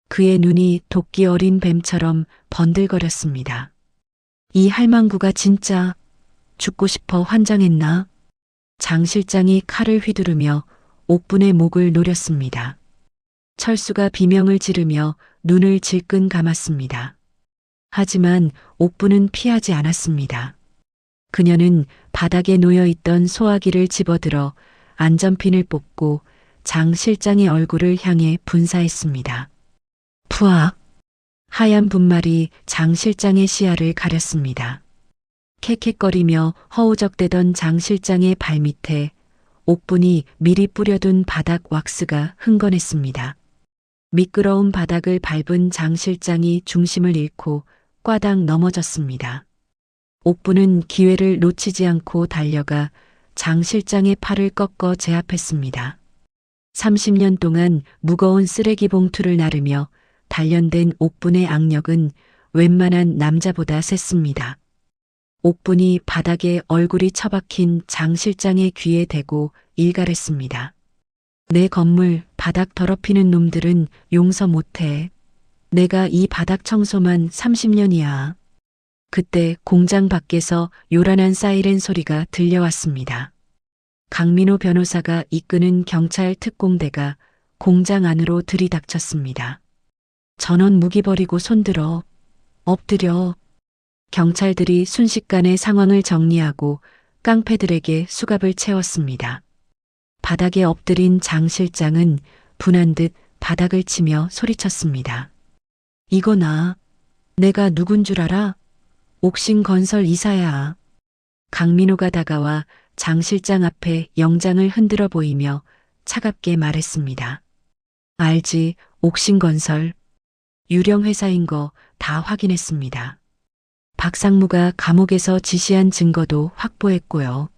그의 눈이 도끼 어린 뱀처럼 번들거렸습니다. 이 할망구가 진짜 죽고 싶어 환장했나? 장 실장이 칼을 휘두르며 옥분의 목을 노렸습니다. 철수가 비명을 지르며 눈을 질끈 감았습니다. 하지만 옥분은 피하지 않았습니다. 그녀는 바닥에 놓여있던 소화기를 집어들어 안전핀을 뽑고 장 실장의 얼굴을 향해 분사했습니다. 푸악! 하얀 분말이 장 실장의 시야를 가렸습니다. 캑캑거리며 허우적대던 장 실장의 발밑에 옥분이 미리 뿌려둔 바닥 왁스가 흥건했습니다. 미끄러운 바닥을 밟은 장 실장이 중심을 잃고 꽈당 넘어졌습니다. 옥분은 기회를 놓치지 않고 달려가 장 실장의 팔을 꺾어 제압했습니다. 30년 동안 무거운 쓰레기 봉투를 나르며 단련된 옥분의 악력은 웬만한 남자보다 셌습니다. 옥분이 바닥에 얼굴이 처박힌 장 실장의 귀에 대고 일갈했습니다. 내 건물 바닥 더럽히는 놈들은 용서 못해. 내가 이 바닥 청소만 30년이야. 그때 공장 밖에서 요란한 사이렌 소리가 들려왔습니다. 강민호 변호사가 이끄는 경찰 특공대가 공장 안으로 들이닥쳤습니다. 전원 무기 버리고 손들어. 엎드려. 경찰들이 순식간에 상황을 정리하고 깡패들에게 수갑을 채웠습니다. 바닥에 엎드린 장 실장은 분한 듯 바닥을 치며 소리쳤습니다. 이거 내가 누군 줄 알아? 옥신건설 이사야. 강민호가 다가와 장 실장 앞에 영장을 흔들어 보이며 차갑게 말했습니다. 알지, 옥신건설. 유령 회사인 거 다 확인했습니다. 박상무가 감옥에서 지시한 증거도 확보했고요.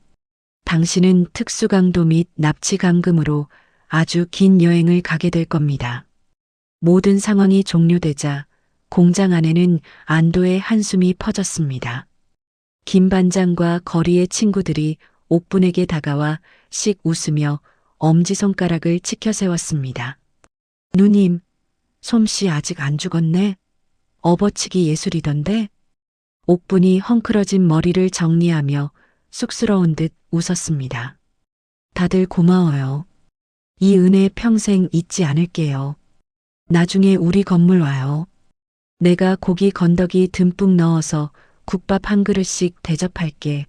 당신은 특수강도 및 납치감금으로 아주 긴 여행을 가게 될 겁니다. 모든 상황이 종료되자 공장 안에는 안도의 한숨이 퍼졌습니다. 김 반장과 거리의 친구들이 옥분에게 다가와 씩 웃으며 엄지손가락을 치켜 세웠습니다. 누님, 솜씨 아직 안 죽었네? 업어치기 예술이던데? 옥분이 헝클어진 머리를 정리하며 쑥스러운 듯 웃었습니다. 다들 고마워요. 이 은혜 평생 잊지 않을게요. 나중에 우리 건물 와요. 내가 고기 건더기 듬뿍 넣어서 국밥 한 그릇씩 대접할게.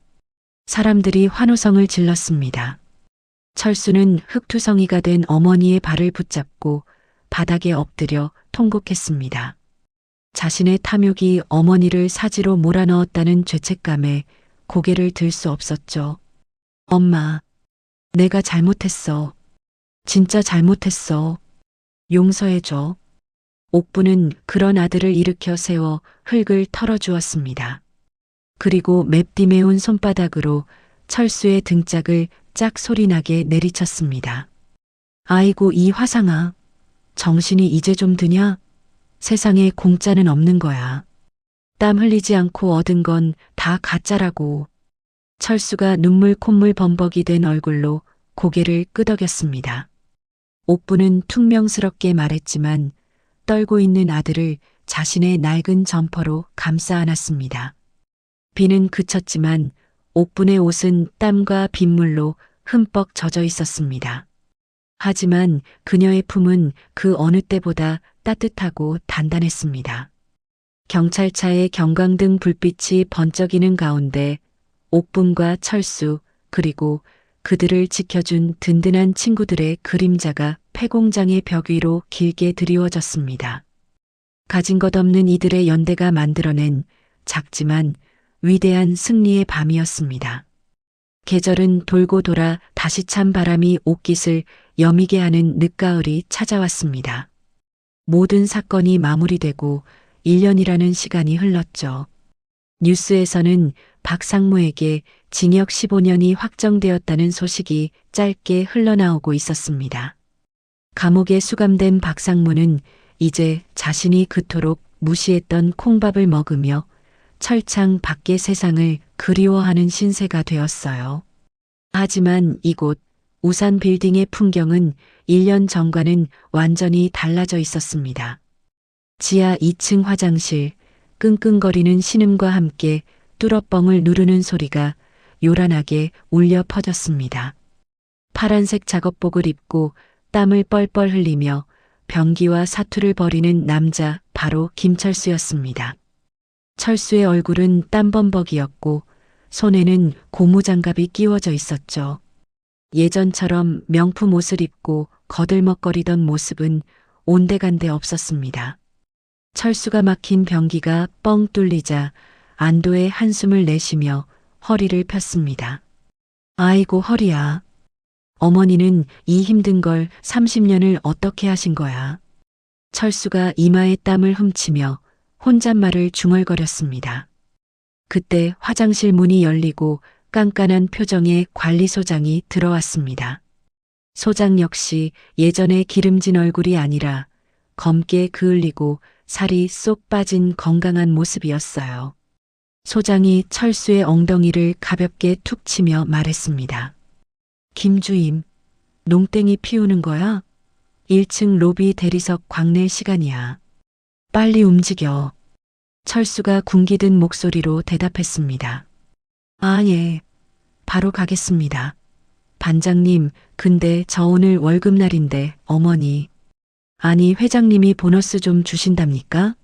사람들이 환호성을 질렀습니다. 철수는 흑투성이가 된 어머니의 발을 붙잡고 바닥에 엎드려 통곡했습니다. 자신의 탐욕이 어머니를 사지로 몰아넣었다는 죄책감에 고개를 들 수 없었죠. 엄마, 내가 잘못했어. 진짜 잘못했어. 용서해줘. 옥분은 그런 아들을 일으켜 세워 흙을 털어주었습니다. 그리고 맵디 매운 손바닥으로 철수의 등짝을 짝 소리나게 내리쳤습니다. 아이고 이 화상아, 정신이 이제 좀 드냐? 세상에 공짜는 없는 거야. 땀 흘리지 않고 얻은 건 다 가짜라고. 철수가 눈물 콧물 범벅이 된 얼굴로 고개를 끄덕였습니다. 옥분은 퉁명스럽게 말했지만 떨고 있는 아들을 자신의 낡은 점퍼로 감싸 안았습니다. 비는 그쳤지만 옥분의 옷은 땀과 빗물로 흠뻑 젖어 있었습니다. 하지만 그녀의 품은 그 어느 때보다 따뜻하고 단단했습니다. 경찰차의 경광등 불빛이 번쩍이는 가운데 옥분과 철수 그리고 그들을 지켜준 든든한 친구들의 그림자가 폐공장의 벽 위로 길게 드리워졌습니다. 가진 것 없는 이들의 연대가 만들어낸 작지만 위대한 승리의 밤이었습니다. 계절은 돌고 돌아 다시 찬 바람이 옷깃을 여미게 하는 늦가을이 찾아왔습니다. 모든 사건이 마무리되고 1년이라는 시간이 흘렀죠. 뉴스에서는 박상무에게 징역 15년이 확정되었다는 소식이 짧게 흘러나오고 있었습니다. 감옥에 수감된 박상무는 이제 자신이 그토록 무시했던 콩밥을 먹으며 철창 밖의 세상을 그리워하는 신세가 되었어요. 하지만 이곳 우산 빌딩의 풍경은 1년 전과는 완전히 달라져 있었습니다. 지하 2층 화장실, 끙끙거리는 신음과 함께 뚫어뻥을 누르는 소리가 요란하게 울려 퍼졌습니다. 파란색 작업복을 입고 땀을 뻘뻘 흘리며 변기와 사투를 벌이는 남자 바로 김철수였습니다. 철수의 얼굴은 땀범벅이었고 손에는 고무장갑이 끼워져 있었죠. 예전처럼 명품 옷을 입고 거들먹거리던 모습은 온데간데 없었습니다. 철수가 막힌 변기가 뻥 뚫리자 안도의 한숨을 내쉬며 허리를 폈습니다. 아이고 허리야. 어머니는 이 힘든 걸 30년을 어떻게 하신 거야? 철수가 이마에 땀을 훔치며 혼잣말을 중얼거렸습니다. 그때 화장실 문이 열리고 깐깐한 표정의 관리소장이 들어왔습니다. 소장 역시 예전의 기름진 얼굴이 아니라 검게 그을리고 살이 쏙 빠진 건강한 모습이었어요. 소장이 철수의 엉덩이를 가볍게 툭 치며 말했습니다. 김주임, 농땡이 피우는 거야? 1층 로비 대리석 광낼 시간이야. 빨리 움직여. 철수가 군기든 목소리로 대답했습니다. 아, 예. 바로 가겠습니다. 반장님, 근데 저 오늘 월급날인데 어머니. 아니, 회장님이 보너스 좀 주신답니까?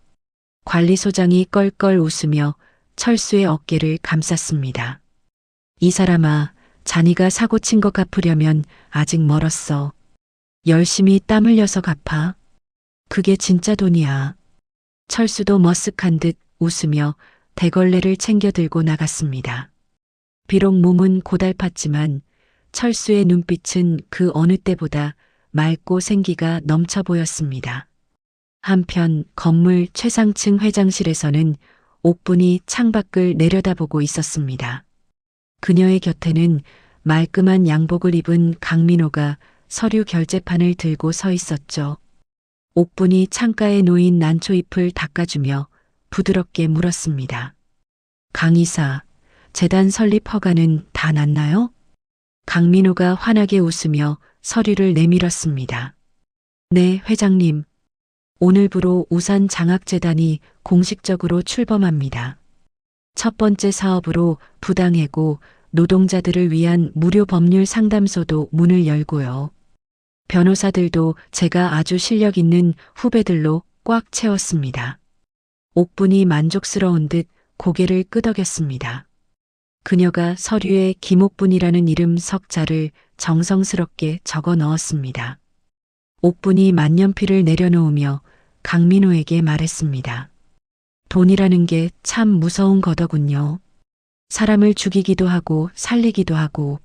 관리소장이 껄껄 웃으며 철수의 어깨를 감쌌습니다. 이 사람아, 자네가 사고 친 거 갚으려면 아직 멀었어. 열심히 땀 흘려서 갚아. 그게 진짜 돈이야. 철수도 머쓱한 듯 웃으며 대걸레를 챙겨 들고 나갔습니다. 비록 몸은 고달팠지만 철수의 눈빛은 그 어느 때보다 맑고 생기가 넘쳐 보였습니다. 한편 건물 최상층 회장실에서는 옥분이 창밖을 내려다보고 있었습니다. 그녀의 곁에는 말끔한 양복을 입은 강민호가 서류 결제판을 들고 서 있었죠. 옥분이 창가에 놓인 난초잎을 닦아주며 부드럽게 물었습니다. 강 이사, 재단 설립 허가는 다 났나요? 강민호가 환하게 웃으며 서류를 내밀었습니다. 네, 회장님. 오늘부로 우산 장학재단이 공식적으로 출범합니다. 첫 번째 사업으로 부당해고 노동자들을 위한 무료 법률 상담소도 문을 열고요. 변호사들도 제가 아주 실력 있는 후배들로 꽉 채웠습니다. 옥분이 만족스러운 듯 고개를 끄덕였습니다. 그녀가 서류에 김옥분이라는 이름 석자를 정성스럽게 적어 넣었습니다. 옥분이 만년필을 내려놓으며 강민호에게 말했습니다. 돈이라는 게 참 무서운 거더군요. 사람을 죽이기도 하고 살리기도 하고.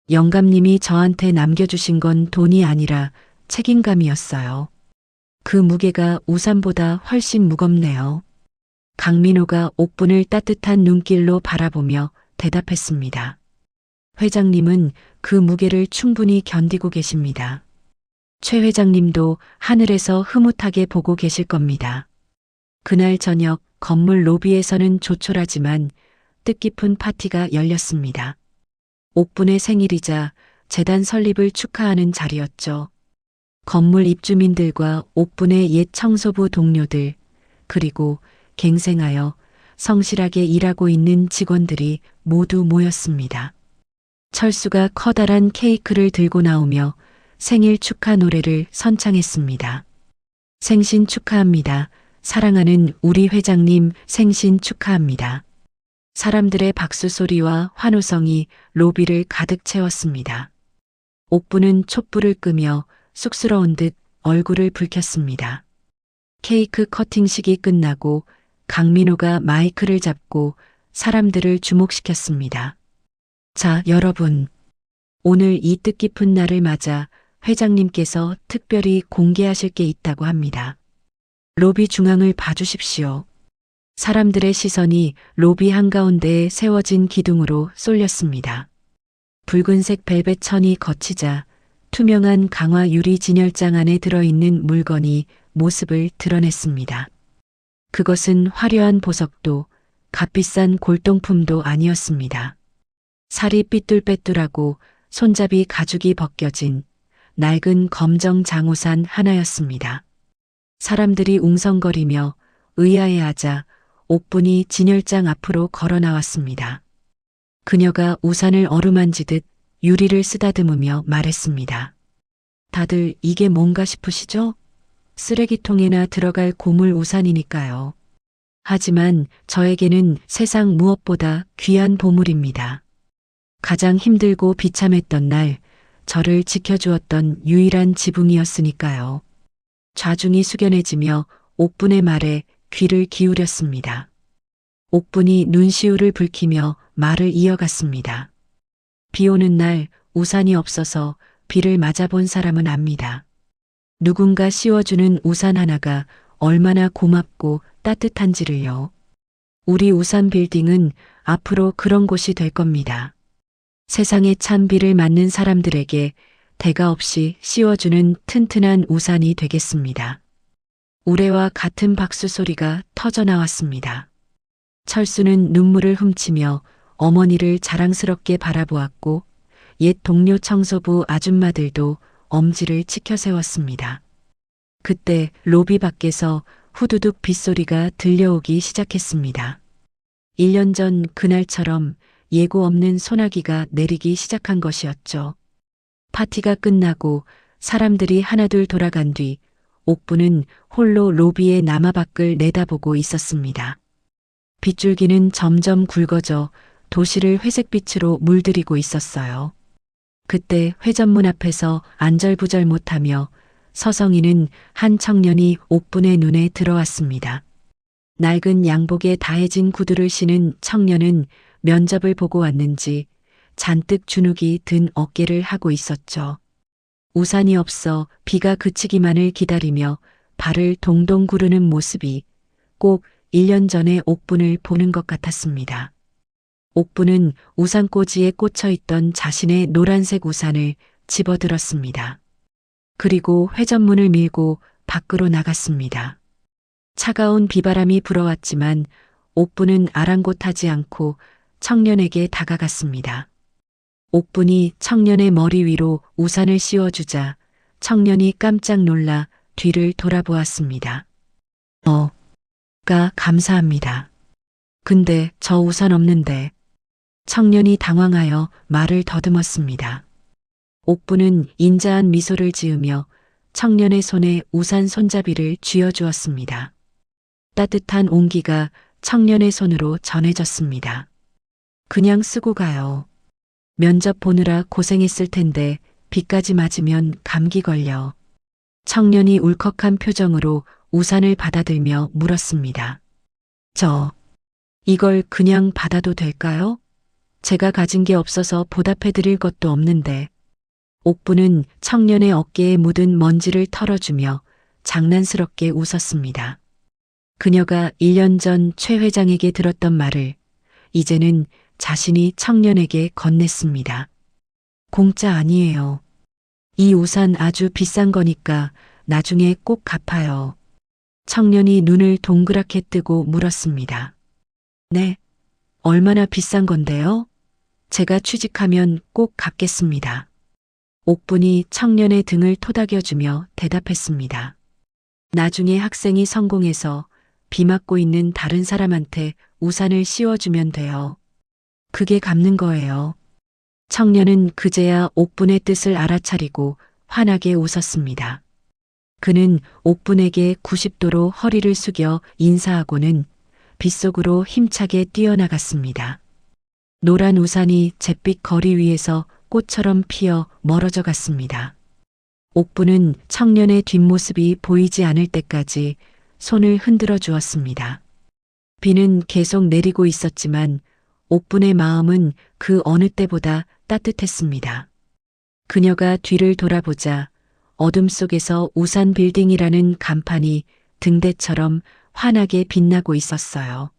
영감님이 저한테 남겨주신 건 돈이 아니라 책임감이었어요. 그 무게가 우산보다 훨씬 무겁네요. 강민호가 옥분을 따뜻한 눈길로 바라보며 대답했습니다. 회장님은 그 무게를 충분히 견디고 계십니다. 최 회장님도 하늘에서 흐뭇하게 보고 계실 겁니다. 그날 저녁 건물 로비에서는 조촐하지만 뜻깊은 파티가 열렸습니다. 옥분의 생일이자 재단 설립을 축하하는 자리였죠. 건물 입주민들과 옥분의 옛 청소부 동료들, 그리고 갱생하여 성실하게 일하고 있는 직원들이 모두 모였습니다. 철수가 커다란 케이크를 들고 나오며 생일 축하 노래를 선창했습니다. 생신 축하합니다. 사랑하는 우리 회장님 생신 축하합니다. 사람들의 박수 소리와 환호성이 로비를 가득 채웠습니다. 옥분은 촛불을 끄며 쑥스러운 듯 얼굴을 붉혔습니다. 케이크 커팅식이 끝나고 강민호가 마이크를 잡고 사람들을 주목시켰습니다. 자, 여러분. 오늘 이 뜻깊은 날을 맞아 회장님께서 특별히 공개하실 게 있다고 합니다. 로비 중앙을 봐주십시오. 사람들의 시선이 로비 한가운데에 세워진 기둥으로 쏠렸습니다. 붉은색 벨벳 천이 거치자 투명한 강화 유리 진열장 안에 들어있는 물건이 모습을 드러냈습니다. 그것은 화려한 보석도 값비싼 골동품도 아니었습니다. 살이 삐뚤빼뚤하고 손잡이 가죽이 벗겨진 낡은 검정 장우산 하나였습니다. 사람들이 웅성거리며 의아해하자 옥분이 진열장 앞으로 걸어 나왔습니다. 그녀가 우산을 어루만지듯 유리를 쓰다듬으며 말했습니다. 다들 이게 뭔가 싶으시죠? 쓰레기통에나 들어갈 고물 우산이니까요. 하지만 저에게는 세상 무엇보다 귀한 보물입니다. 가장 힘들고 비참했던 날 저를 지켜주었던 유일한 지붕이었으니까요. 좌중이 숙연해지며 옥분의 말에 귀를 기울였습니다. 옥분이 눈시울을 붉히며 말을 이어갔습니다. 비 오는 날 우산이 없어서 비를 맞아본 사람은 압니다. 누군가 씌워주는 우산 하나가 얼마나 고맙고 따뜻한지를요. 우리 우산 빌딩은 앞으로 그런 곳이 될 겁니다. 세상에 찬 비를 맞는 사람들에게 대가 없이 씌워주는 튼튼한 우산이 되겠습니다. 우레와 같은 박수 소리가 터져 나왔습니다. 철수는 눈물을 훔치며 어머니를 자랑스럽게 바라보았고 옛 동료 청소부 아줌마들도 엄지를 치켜 세웠습니다. 그때 로비 밖에서 후두둑 빗소리가 들려오기 시작했습니다. 1년 전 그날처럼 예고 없는 소나기가 내리기 시작한 것이었죠. 파티가 끝나고 사람들이 하나둘 돌아간 뒤 옥부는 홀로 로비의 남아밖을 내다보고 있었습니다. 빗줄기는 점점 굵어져 도시를 회색빛으로 물들이고 있었어요. 그때 회전문 앞에서 안절부절 못하며 서성이는 한 청년이 옥분의 눈에 들어왔습니다. 낡은 양복에 다해진 구두를 신은 청년은 면접을 보고 왔는지 잔뜩 주눅이 든 어깨를 하고 있었죠. 우산이 없어 비가 그치기만을 기다리며 발을 동동 구르는 모습이 꼭 1년 전의 옥분을 보는 것 같았습니다. 옥분은 우산꽂이에 꽂혀 있던 자신의 노란색 우산을 집어들었습니다. 그리고 회전문을 밀고 밖으로 나갔습니다. 차가운 비바람이 불어왔지만 옥분은 아랑곳하지 않고 청년에게 다가갔습니다. 옥분이 청년의 머리 위로 우산을 씌워주자 청년이 깜짝 놀라 뒤를 돌아보았습니다. 감사합니다. 근데 저 우산 없는데. 청년이 당황하여 말을 더듬었습니다. 옥분은 인자한 미소를 지으며 청년의 손에 우산 손잡이를 쥐어주었습니다. 따뜻한 온기가 청년의 손으로 전해졌습니다. 그냥 쓰고 가요. 면접 보느라 고생했을 텐데 비까지 맞으면 감기 걸려. 청년이 울컥한 표정으로 우산을 받아들며 물었습니다. 이걸 그냥 받아도 될까요? 제가 가진 게 없어서 보답해 드릴 것도 없는데. 옥부는 청년의 어깨에 묻은 먼지를 털어주며 장난스럽게 웃었습니다. 그녀가 1년 전 최 회장에게 들었던 말을 이제는 자신이 청년에게 건넸습니다. 공짜 아니에요. 이 우산 아주 비싼 거니까 나중에 꼭 갚아요. 청년이 눈을 동그랗게 뜨고 물었습니다. 네, 얼마나 비싼 건데요? 제가 취직하면 꼭 갚겠습니다. 옥분이 청년의 등을 토닥여주며 대답했습니다. 나중에 학생이 성공해서 비 맞고 있는 다른 사람한테 우산을 씌워주면 돼요. 그게 갚는 거예요. 청년은 그제야 옥분의 뜻을 알아차리고 환하게 웃었습니다. 그는 옥분에게 90도로 허리를 숙여 인사하고는 빗속으로 힘차게 뛰어나갔습니다. 노란 우산이 잿빛 거리 위에서 꽃처럼 피어 멀어져 갔습니다. 옥분은 청년의 뒷모습이 보이지 않을 때까지 손을 흔들어 주었습니다. 비는 계속 내리고 있었지만 옥분의 마음은 그 어느 때보다 따뜻했습니다. 그녀가 뒤를 돌아보자 어둠 속에서 우산 빌딩이라는 간판이 등대처럼 환하게 빛나고 있었어요.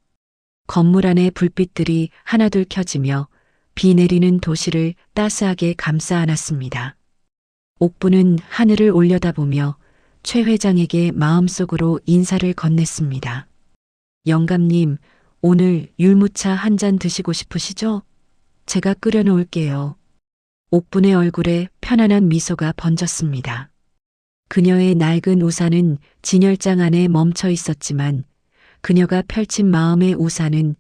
건물 안의 불빛들이 하나둘 켜지며 비 내리는 도시를 따스하게 감싸 안았습니다. 옥부는 하늘을 올려다보며 최 회장에게 마음속으로 인사를 건넸습니다. 영감님, 오늘 율무차 한 잔 드시고 싶으시죠? 제가 끓여 놓을게요. 옥분의 얼굴에 편안한 미소가 번졌습니다. 그녀의 낡은 우산은 진열장 안에 멈춰 있었지만 그녀가 펼친 마음의 우산은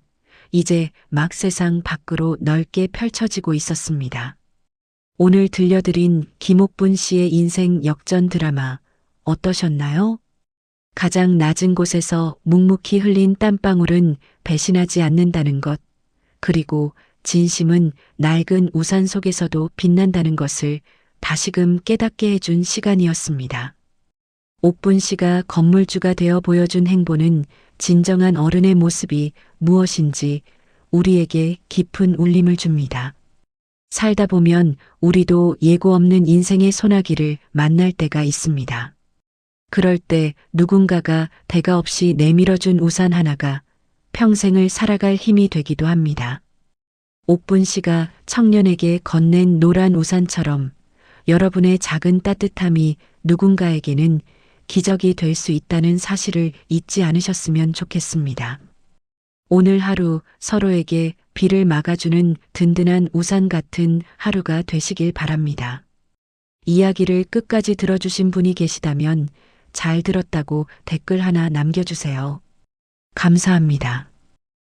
이제 막 세상 밖으로 넓게 펼쳐지고 있었습니다. 오늘 들려드린 김옥분 씨의 인생 역전 드라마 어떠셨나요? 가장 낮은 곳에서 묵묵히 흘린 땀방울은 배신하지 않는다는 것, 그리고 진심은 낡은 우산 속에서도 빛난다는 것을 다시금 깨닫게 해준 시간이었습니다. 옥분 씨가 건물주가 되어 보여준 행보는 진정한 어른의 모습이 무엇인지 우리에게 깊은 울림을 줍니다. 살다 보면 우리도 예고 없는 인생의 소나기를 만날 때가 있습니다. 그럴 때 누군가가 대가 없이 내밀어준 우산 하나가 평생을 살아갈 힘이 되기도 합니다. 옥분 씨가 청년에게 건넨 노란 우산처럼 여러분의 작은 따뜻함이 누군가에게는 기적이 될 수 있다는 사실을 잊지 않으셨으면 좋겠습니다. 오늘 하루 서로에게 비를 막아주는 든든한 우산 같은 하루가 되시길 바랍니다. 이야기를 끝까지 들어주신 분이 계시다면 잘 들었다고 댓글 하나 남겨주세요. 감사합니다.